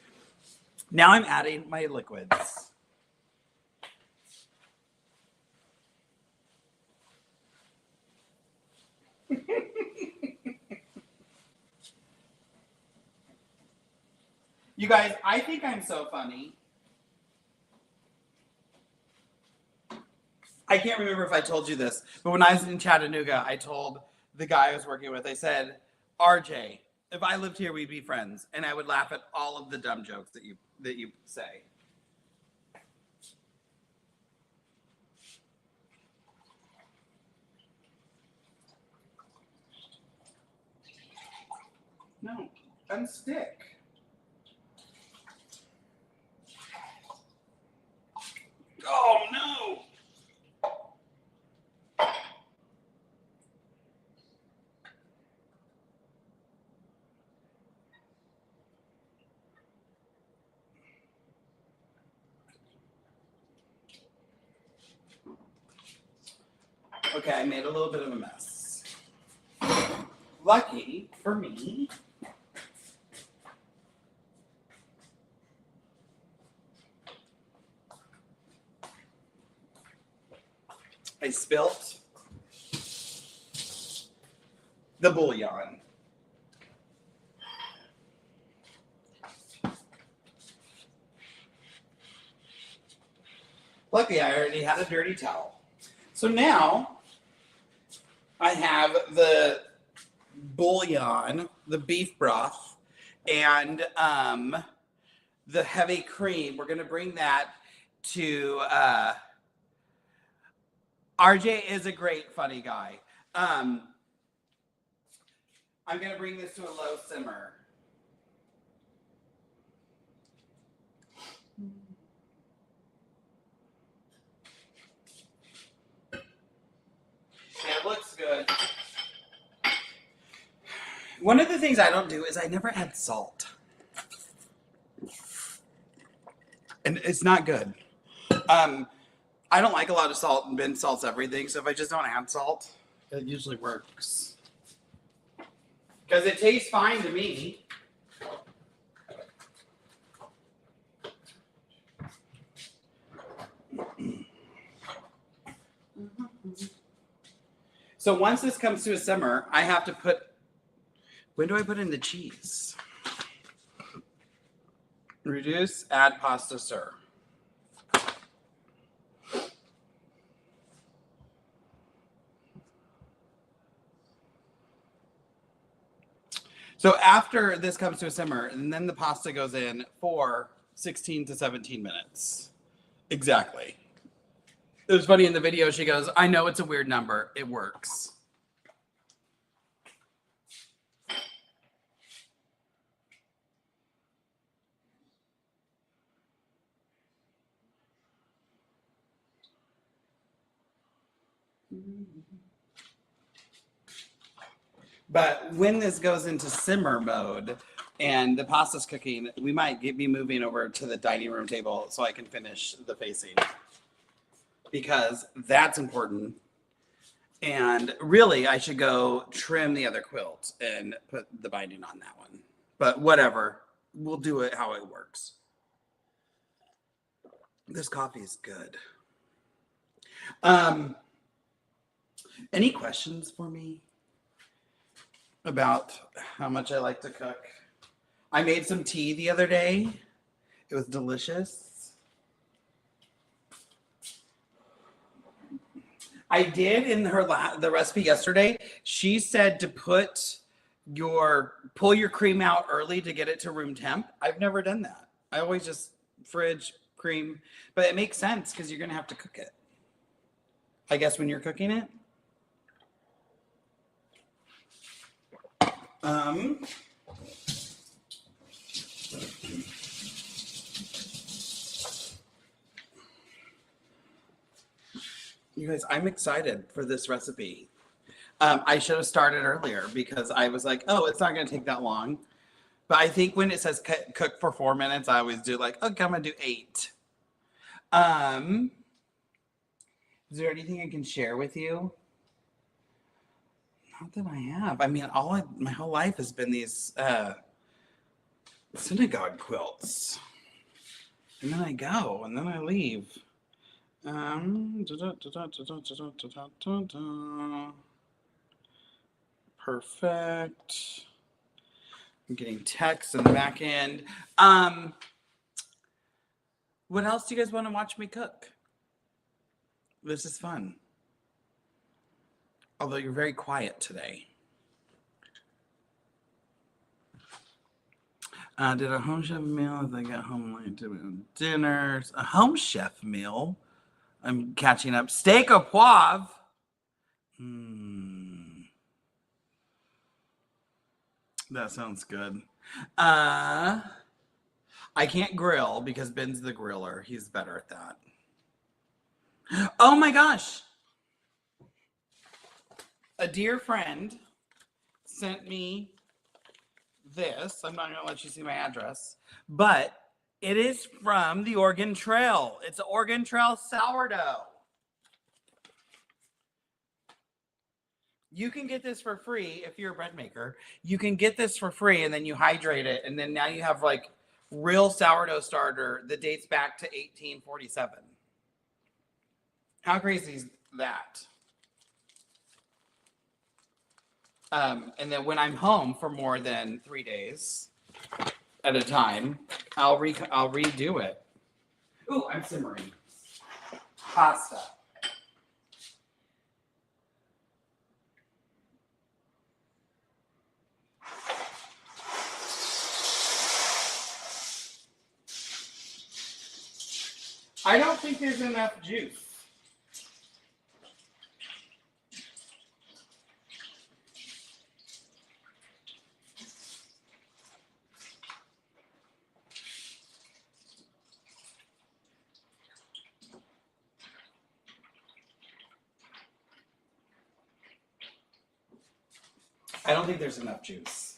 Now I'm adding my liquids. You guys, I think I'm so funny. I can't remember if I told you this, but when I was in Chattanooga, I told the guy I was working with, I said, RJ, if I lived here, we'd be friends. And I would laugh at all of the dumb jokes that you say. No, unstick. Oh no! Okay, I made a little bit of a mess. Lucky for me, I spilt the bouillon. Luckily, I already had a dirty towel. So now I have the bouillon, the beef broth, and the heavy cream. We're going to bring that to RJ is a great funny guy. I'm going to bring this to a low simmer. Yeah, it looks good. One of the things I don't do is I never add salt. And it's not good. I don't like a lot of salt, and Ben salts everything, so if I just don't add salt, it usually works. Because it tastes fine to me. So once this comes to a simmer, I have to put, when do I put in the cheese? Reduce, add pasta, stir. So after this comes to a simmer, and then the pasta goes in for 16 to 17 minutes. Exactly. It was funny in the video, she goes, I know it's a weird number. It works. But when this goes into simmer mode and the pasta's cooking, we might be moving over to the dining room table so I can finish the facing. Because that's important. And really, I should go trim the other quilt and put the binding on that one. But whatever, we'll do it how it works. This coffee is good. Um, any questions for me about how much I like to cook? I made some tea the other day. It was delicious. I did in the recipe yesterday. She said to pull your cream out early to get it to room temp. I've never done that. I always just fridge cream, but it makes sense because you're gonna have to cook it. I guess when you're cooking it. Um, you guys, I'm excited for this recipe. I should have started earlier because I was like, oh, it's not going to take that long. But I think when it says cook for 4 minutes, I always do like, okay, I'm going to do 8. Is there anything I can share with you? Not that I have. I mean, my whole life has been these synagogue quilts. And then I go, and then I leave. Perfect. I'm getting texts in the back end. What else do you guys want to watch me cook? This is fun. Although you're very quiet today. Did a home chef meal as I got home late to dinners. A home chef meal. I'm catching up. Steak au poivre. That sounds good. I can't grill because Ben's the griller. He's better at that. Oh my gosh. A dear friend sent me this. I'm not going to let you see my address, but it is from the Oregon Trail. It's Oregon Trail sourdough. You can get this for free if you're a bread maker. You can get this for free and then you hydrate it. And then now you have like real sourdough starter that dates back to 1847. How crazy is that? And then when I'm home for more than 3 days at a time, I'll redo it. Ooh, I'm simmering. Pasta. I don't think there's enough juice. I don't think there's enough juice.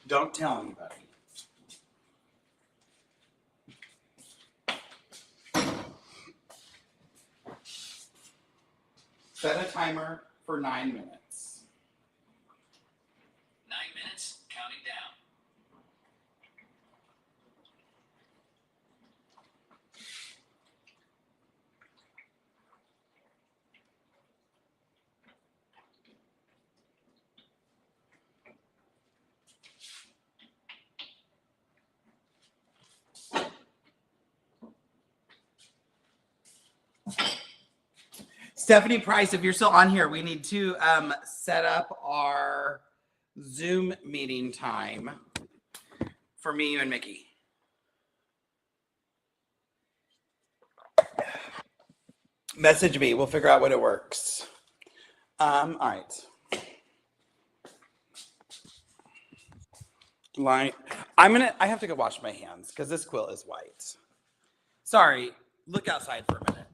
Don't tell anybody. Set a timer for 9 minutes. 9 minutes, counting down. Stephanie Price, if you're still on here, we need to set up our Zoom meeting time for me, you, and Mickey. Message me. We'll figure out when it works. All right. I have to go wash my hands because this quilt is white. Sorry. Look outside for a minute.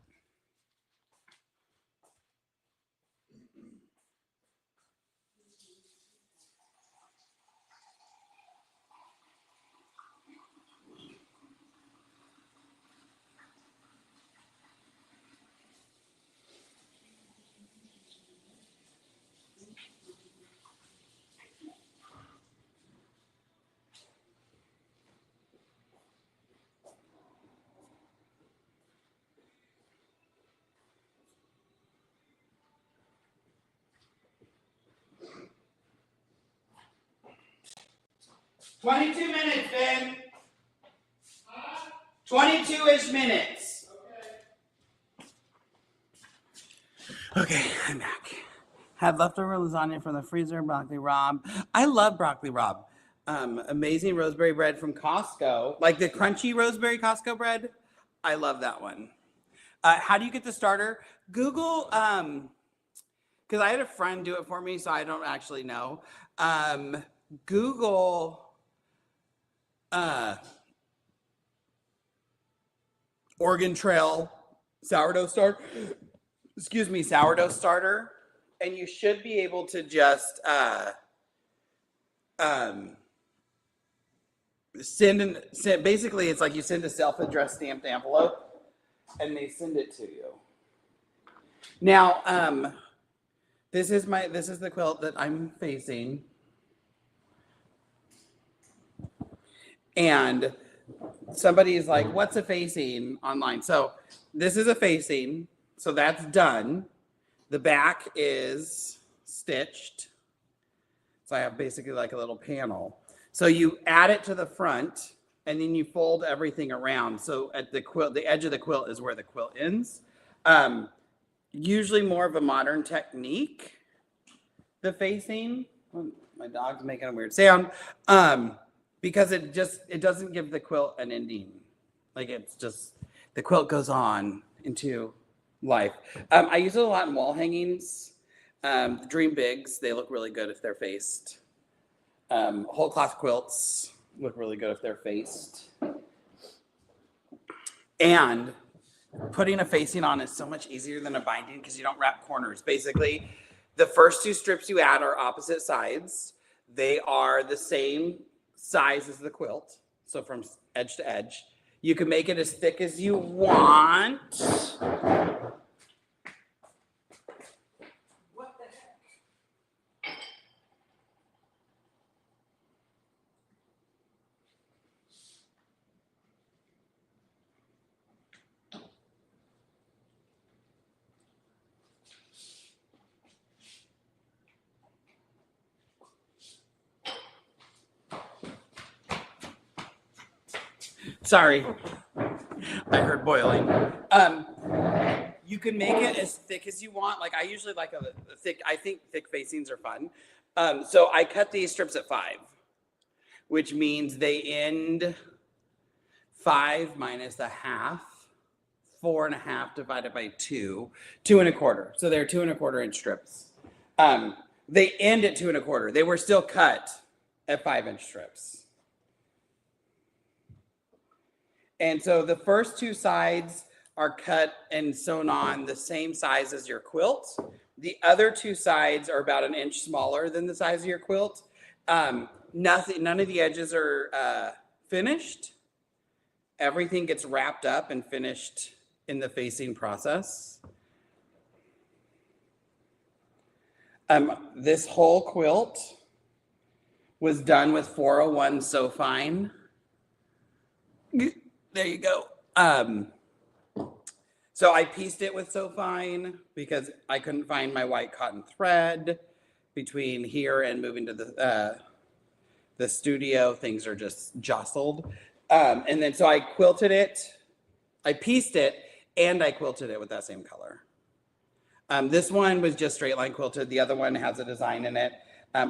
22 minutes, Ben. 22-ish minutes. Okay, I'm back. Had leftover lasagna from the freezer, broccoli rabe. I love broccoli rabe. Amazing rosemary bread from Costco, like the crunchy rosemary Costco bread. I love that one. How do you get the starter? Google, because I had a friend do it for me, so I don't actually know. Google Oregon Trail sourdough starter. Excuse me, sourdough starter, and you should be able to just send. Basically, it's like you send a self-addressed stamped envelope, and they send it to you. Now, this is the quilt that I'm facing, and somebody is like, "What's a facing?" online. So this is a facing. So that's done. The back is stitched. So I have basically like a little panel. So you add it to the front and then you fold everything around. So at the quilt, the edge of the quilt is where the quilt ends. Usually more of a modern technique, the facing. Oh, my dog's making a weird sound. Because it doesn't give the quilt an ending. Like it's just, the quilt goes on into life. I use it a lot in wall hangings. Dream Bigs, they look really good if they're faced. Whole cloth quilts look really good if they're faced. And putting a facing on is so much easier than a binding because you don't wrap corners. Basically, the first two strips you add are opposite sides. They are the same size as the quilt, so from edge to edge. You can make it as thick as you want. What the heck? Sorry, I heard boiling. You can make it as thick as you want. Like I usually like a thick. I think thick facings are fun. So I cut these strips at 5, which means they end 5 minus a half, 4.5 divided by 2, 2.25. So they're 2.25-inch strips. They end at 2.25. They were still cut at 5-inch strips. And so the first two sides are cut and sewn on the same size as your quilt. The other two sides are about an inch smaller than the size of your quilt. None of the edges are finished. Everything gets wrapped up and finished in the facing process. This whole quilt was done with 401 So Fine. There you go. So I pieced it with So Fine because I couldn't find my white cotton thread between here and moving to the studio. Things are just jostled. And then so I quilted it, I pieced it, and I quilted it with that same color. This one was just straight line quilted. The other one has a design in it.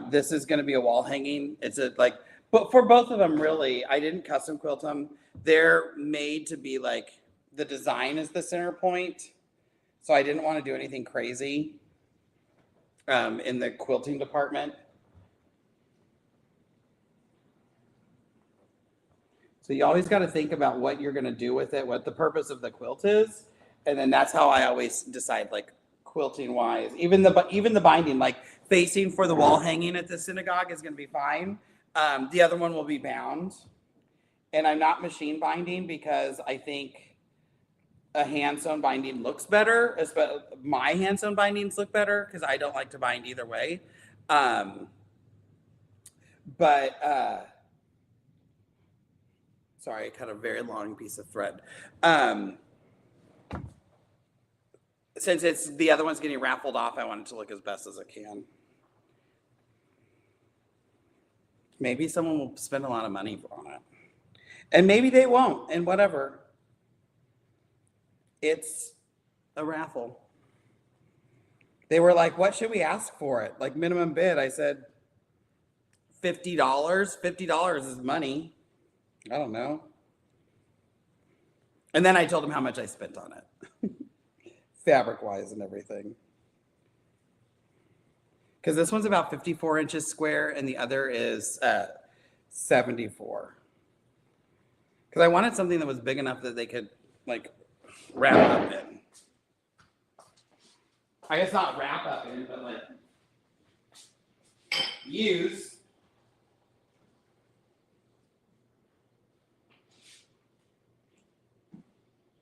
This is going to be a wall hanging. But for both of them, really, I didn't custom quilt them. They're made to be like, the design is the center point. So I didn't want to do anything crazy in the quilting department. So you always got to think about what you're going to do with it, what the purpose of the quilt is. And then that's how I always decide, like, quilting wise, even the binding, like facing for the wall hanging at the synagogue is going to be fine. The other one will be bound. And I'm not machine binding because I think a hand sewn binding looks better. My hand sewn bindings look better because I don't like to bind either way. Sorry, I cut a very long piece of thread. Since the other one's getting raffled off, I want it to look as best as it can. Maybe someone will spend a lot of money on it. And maybe they won't, and whatever. It's a raffle. They were like, what should we ask for it? Like minimum bid. I said, $50. $50 is money. I don't know. And then I told them how much I spent on it. Fabric-wise and everything. Because this one's about 54 inches square and the other is 74. Because I wanted something that was big enough that they could like wrap up in. I guess not wrap up in, but like use.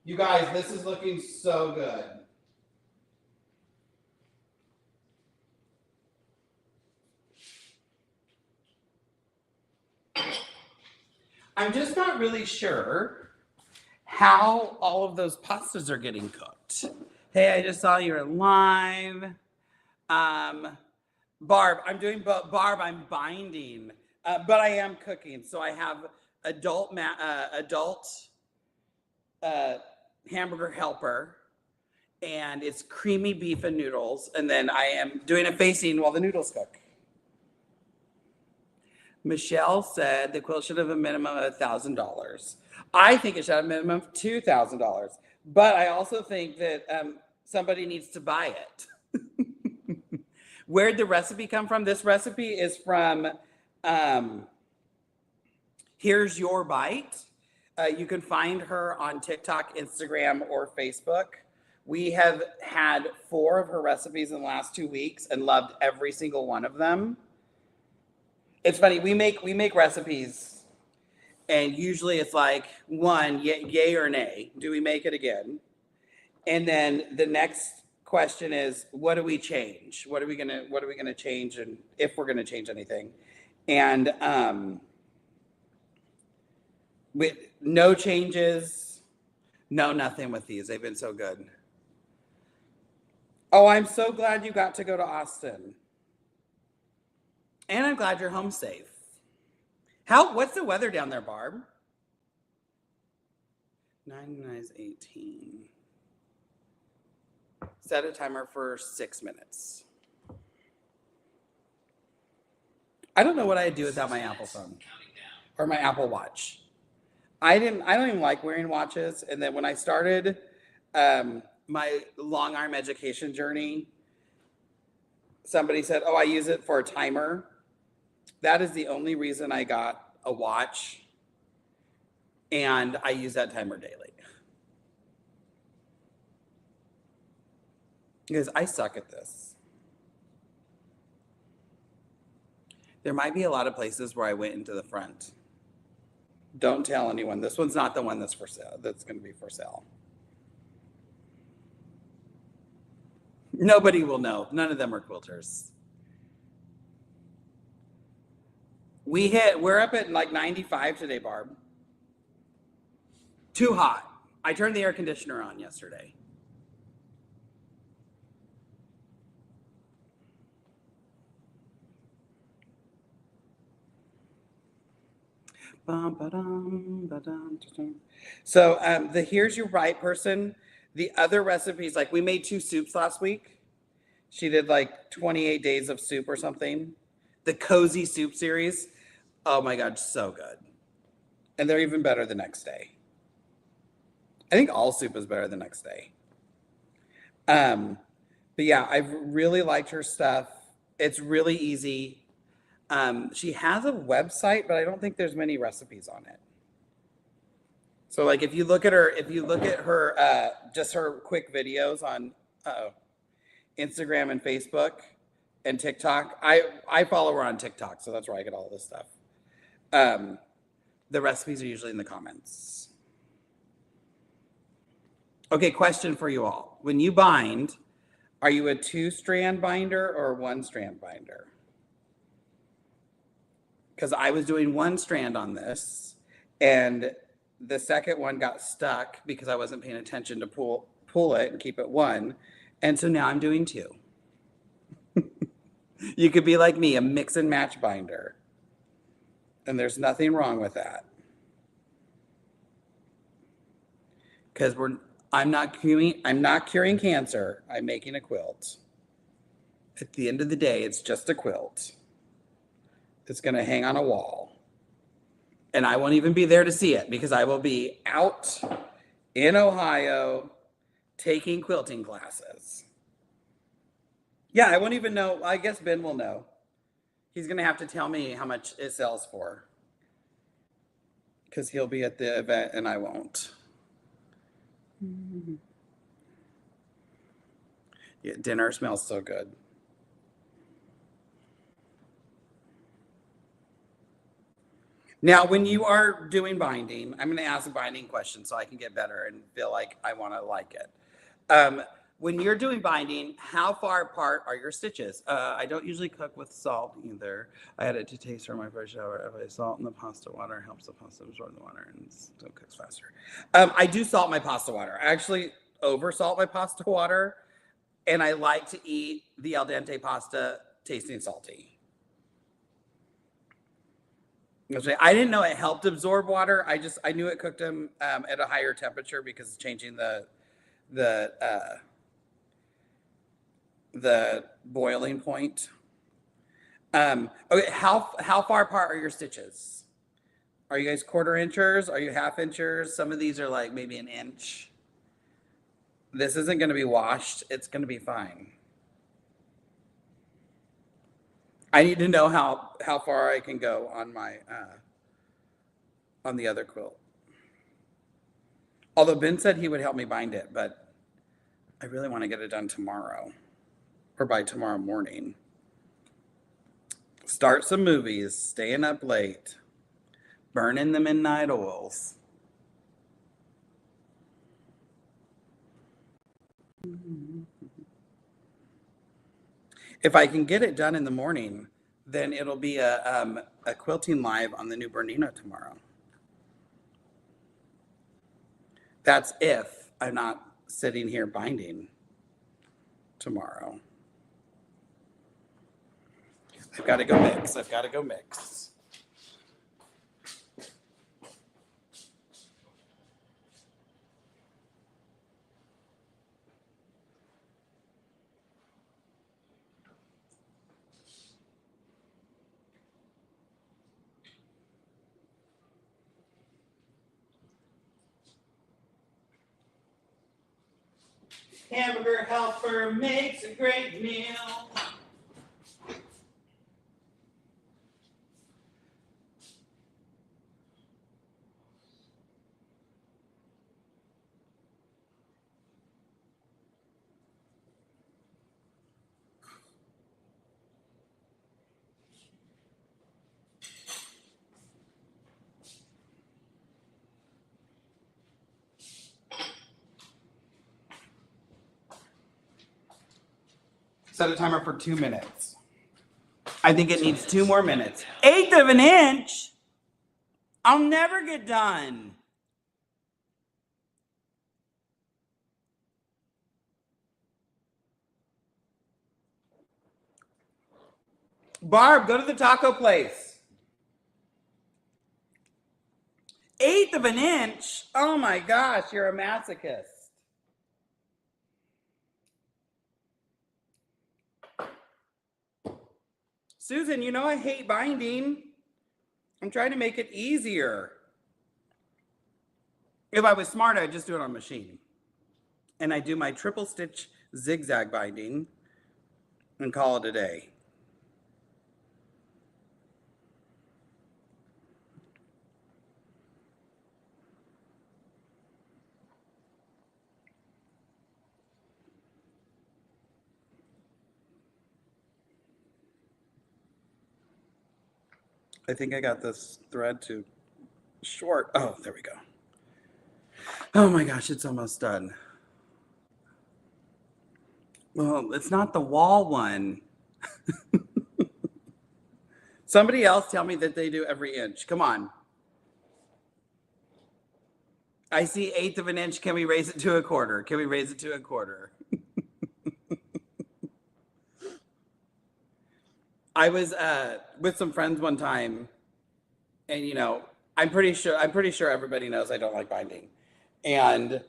You guys, this is looking so good. I'm just not really sure how all of those pastas are getting cooked. Hey, I just saw you're live. Barb, I'm doing Barb, I'm binding, but I am cooking. So I have adult hamburger helper, and it's creamy beef and noodles. And then I am doing a facing while the noodles cook. Michelle said the quilt should have a minimum of $1,000. I think it should have a minimum of $2,000. But I also think that somebody needs to buy it. Where'd the recipe come from? This recipe is from Here's Your Bite. You can find her on TikTok, Instagram, or Facebook. We have had 4 of her recipes in the last 2 weeks and loved every single one of them. It's funny, we make recipes, and usually it's like one, yay or nay. Do we make it again? And then the next question is, what do we change? What are we gonna change, and if we're gonna change anything? And with no changes, no nothing with these. They've been so good. Oh, I'm so glad you got to go to Austin. And I'm glad you're home safe. What's the weather down there, Barb? 99 is 18. Set a timer for 6 minutes. I don't know what I'd do without my Apple phone or my Apple Watch. I don't even like wearing watches. And then when I started my long arm education journey, somebody said, oh, I use it for a timer. That is the only reason I got a watch, and I use that timer daily. Because I suck at this. There might be a lot of places where I went into the front. Don't tell anyone. This one's not the one that's for sale. That's going to be for sale. Nobody will know. None of them are quilters. We're up at like 95 today, Barb. Too hot. I turned the air conditioner on yesterday. So the Here's Your Right person, the other recipes, like we made 2 soups last week. She did like 28 days of soup or something. The Cozy Soup series. Oh my God, so good. And they're even better the next day. I think all soup is better the next day. But yeah, I've really liked her stuff. It's really easy. She has a website, but I don't think there's many recipes on it. So like if you look at her, just her quick videos on Instagram and Facebook and TikTok. I follow her on TikTok, so that's where I get all this stuff. The recipes are usually in the comments. Okay, question for you all. When you bind, are you a 2-strand binder or a 1-strand binder? Because I was doing 1 strand on this, and the second one got stuck because I wasn't paying attention to pull it and keep it 1. And so now I'm doing 2. You could be like me, a mix and match binder. And there's nothing wrong with that. Because I'm not curing cancer. I'm making a quilt. At the end of the day, it's just a quilt. It's going to hang on a wall. And I won't even be there to see it because I will be out in Ohio taking quilting classes. Yeah, I won't even know. I guess Ben will know. He's going to have to tell me how much it sells for. Because he'll be at the event and I won't. Yeah, dinner smells so good. Now, when you are doing binding, I'm going to ask a binding question so I can get better and feel like I want to like it. When you're doing binding, how far apart are your stitches? I don't usually cook with salt either. I add it to taste for my first shower. If I salt in the pasta water, helps the pasta absorb the water and still cooks faster. I do salt my pasta water. I actually over salt my pasta water, and I like to eat the al dente pasta tasting salty. I didn't know it helped absorb water. I knew it cooked them at a higher temperature because it's changing the boiling point. Okay, how far apart are your stitches? Are you guys quarter inchers? Are you half inchers? Some of these are like maybe an inch. This isn't going to be washed. It's going to be fine. I need to know how far I can go on my on the other quilt. Although Ben said he would help me bind it, but I really want to get it done tomorrow or by tomorrow morning. Start some movies, staying up late, burning the midnight oils. If I can get it done in the morning, then it'll be a quilting live on the new Bernina tomorrow. That's if I'm not sitting here binding tomorrow. I've got to go mix. I've got to go mix. Hamburger helper makes a great meal. Set a timer for 2 minutes. I think it needs 2 more minutes. 1/8 of an inch? I'll never get done. Barb, go to the taco place. 1/8 of an inch? Oh my gosh, you're a masochist. Susan, you know I hate binding. I'm trying to make it easier. If I was smart, I'd just do it on a machine. And I do my triple stitch zigzag binding and call it a day. I think I got this thread too short. Oh, there we go. Oh my gosh, it's almost done. Well, it's not the wall one. Somebody else tell me that they do every inch. Come on. I see 1/8 of an inch. Can we raise it to a quarter? Can we raise it to a quarter? I was with some friends one time, And you know, I'm pretty sure everybody knows I don't like binding. And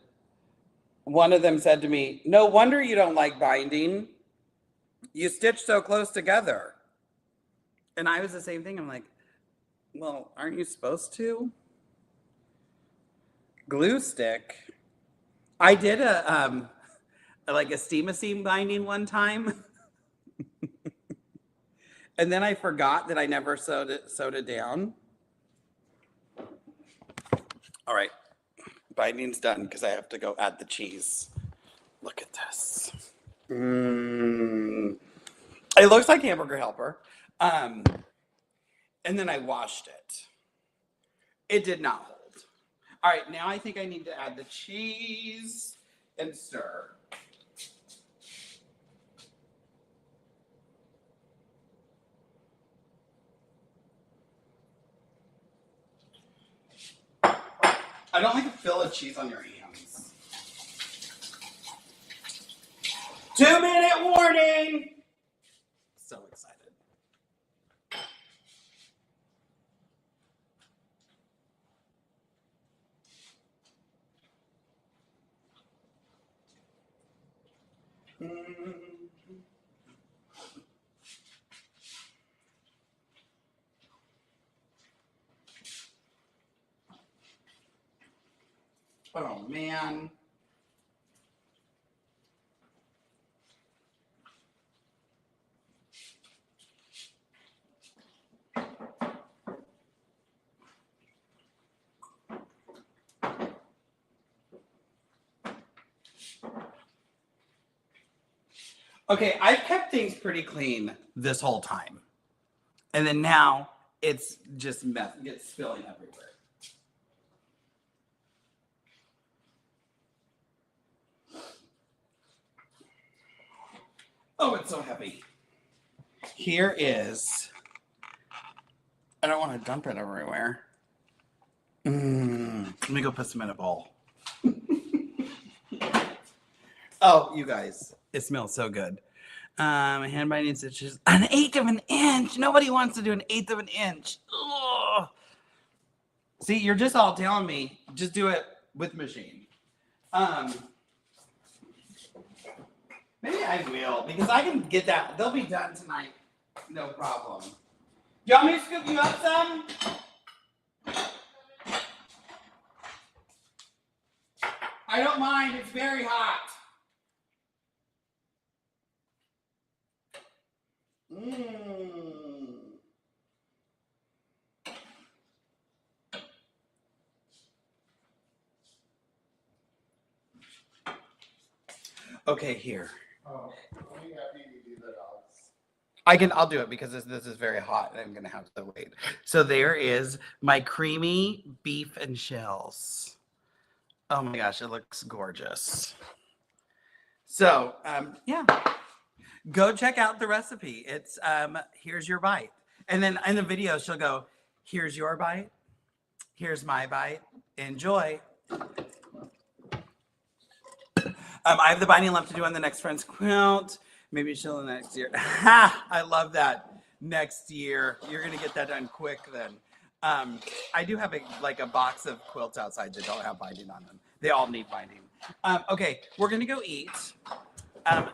one of them said to me, "No wonder you don't like binding. You stitch so close together." And I was the same thing. I'm like, "Well, aren't you supposed to?" Glue stick. I did a steam binding one time, and then I forgot that I never sewed it down. All right, binding's done because I have to go add the cheese. Look at this. It looks like Hamburger Helper. And then I washed it. It did not hold. All right, now I think I need to add the cheese and stir. I don't like to fill a cheese on your hands. 2-minute warning! So excited. Oh man. Okay, I've kept things pretty clean this whole time. And then now it's just gets spilling everywhere. Oh, it's so heavy. Here is, I don't want to dump it everywhere. Let me go put some in a bowl. Oh, you guys, it smells so good. Hand binding stitches, 1/8 of an inch. Nobody wants to do 1/8 of an inch. Ugh. See, you're just all telling me, just do it with machine. Maybe I will, because I can get that. They'll be done tonight. No problem. You want me to scoop you up some? I don't mind. It's very hot. Okay, here. Oh, I'm happy you do that, Alex. I'll do it because this is very hot and I'm gonna have to wait. So there is my creamy beef and shells. Oh my gosh, it looks gorgeous. So yeah, go check out the recipe. It's here's your bite. And then in the video, she'll go, here's your bite, here's my bite, enjoy. I have the binding left to do on the next friend's quilt. Maybe she'll next year. Ha! I love that. Next year. You're going to get that done quick then. I do have a box of quilts outside that don't have binding on them. They all need binding. Okay, we're going to go eat.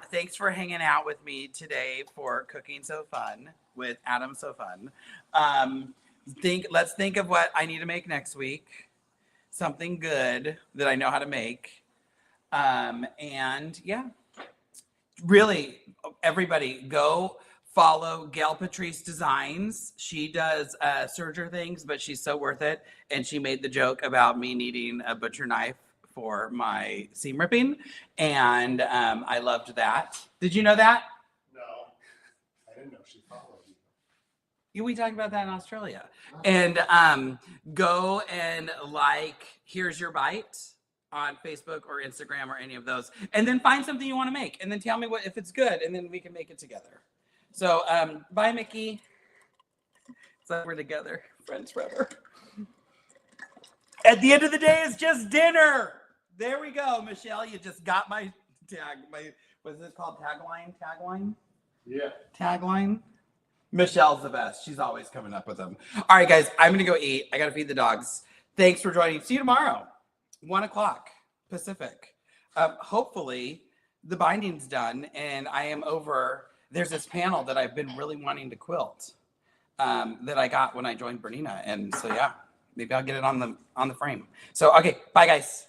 Thanks for hanging out with me today for Cooking So Fun with Adam So Fun. Let's think of what I need to make next week. Something good that I know how to make. And yeah, really, everybody go follow Gail Patrice Designs. She does serger things, but she's so worth it. And she made the joke about me needing a butcher knife for my seam ripping. And I loved that. Did you know that? No, I didn't know she followed you. We talked about that in Australia. And go and Here's Your Bite on Facebook or Instagram or any of those, and then find something you want to make, and then tell me if it's good, and then we can make it together. So bye, Mickey. It's like we're together, friends forever. At the end of the day, it's just dinner. There we go, Michelle. You just got my tag. What's it called? Tagline. Yeah. Tagline. Michelle's the best. She's always coming up with them. All right, guys, I'm going to go eat. I got to feed the dogs. Thanks for joining. See you tomorrow, 1:00 Pacific. Hopefully, the binding's done and I am over. There's this panel that I've been really wanting to quilt that I got when I joined Bernina. And so, yeah, maybe I'll get it on the frame. So, okay, bye, guys.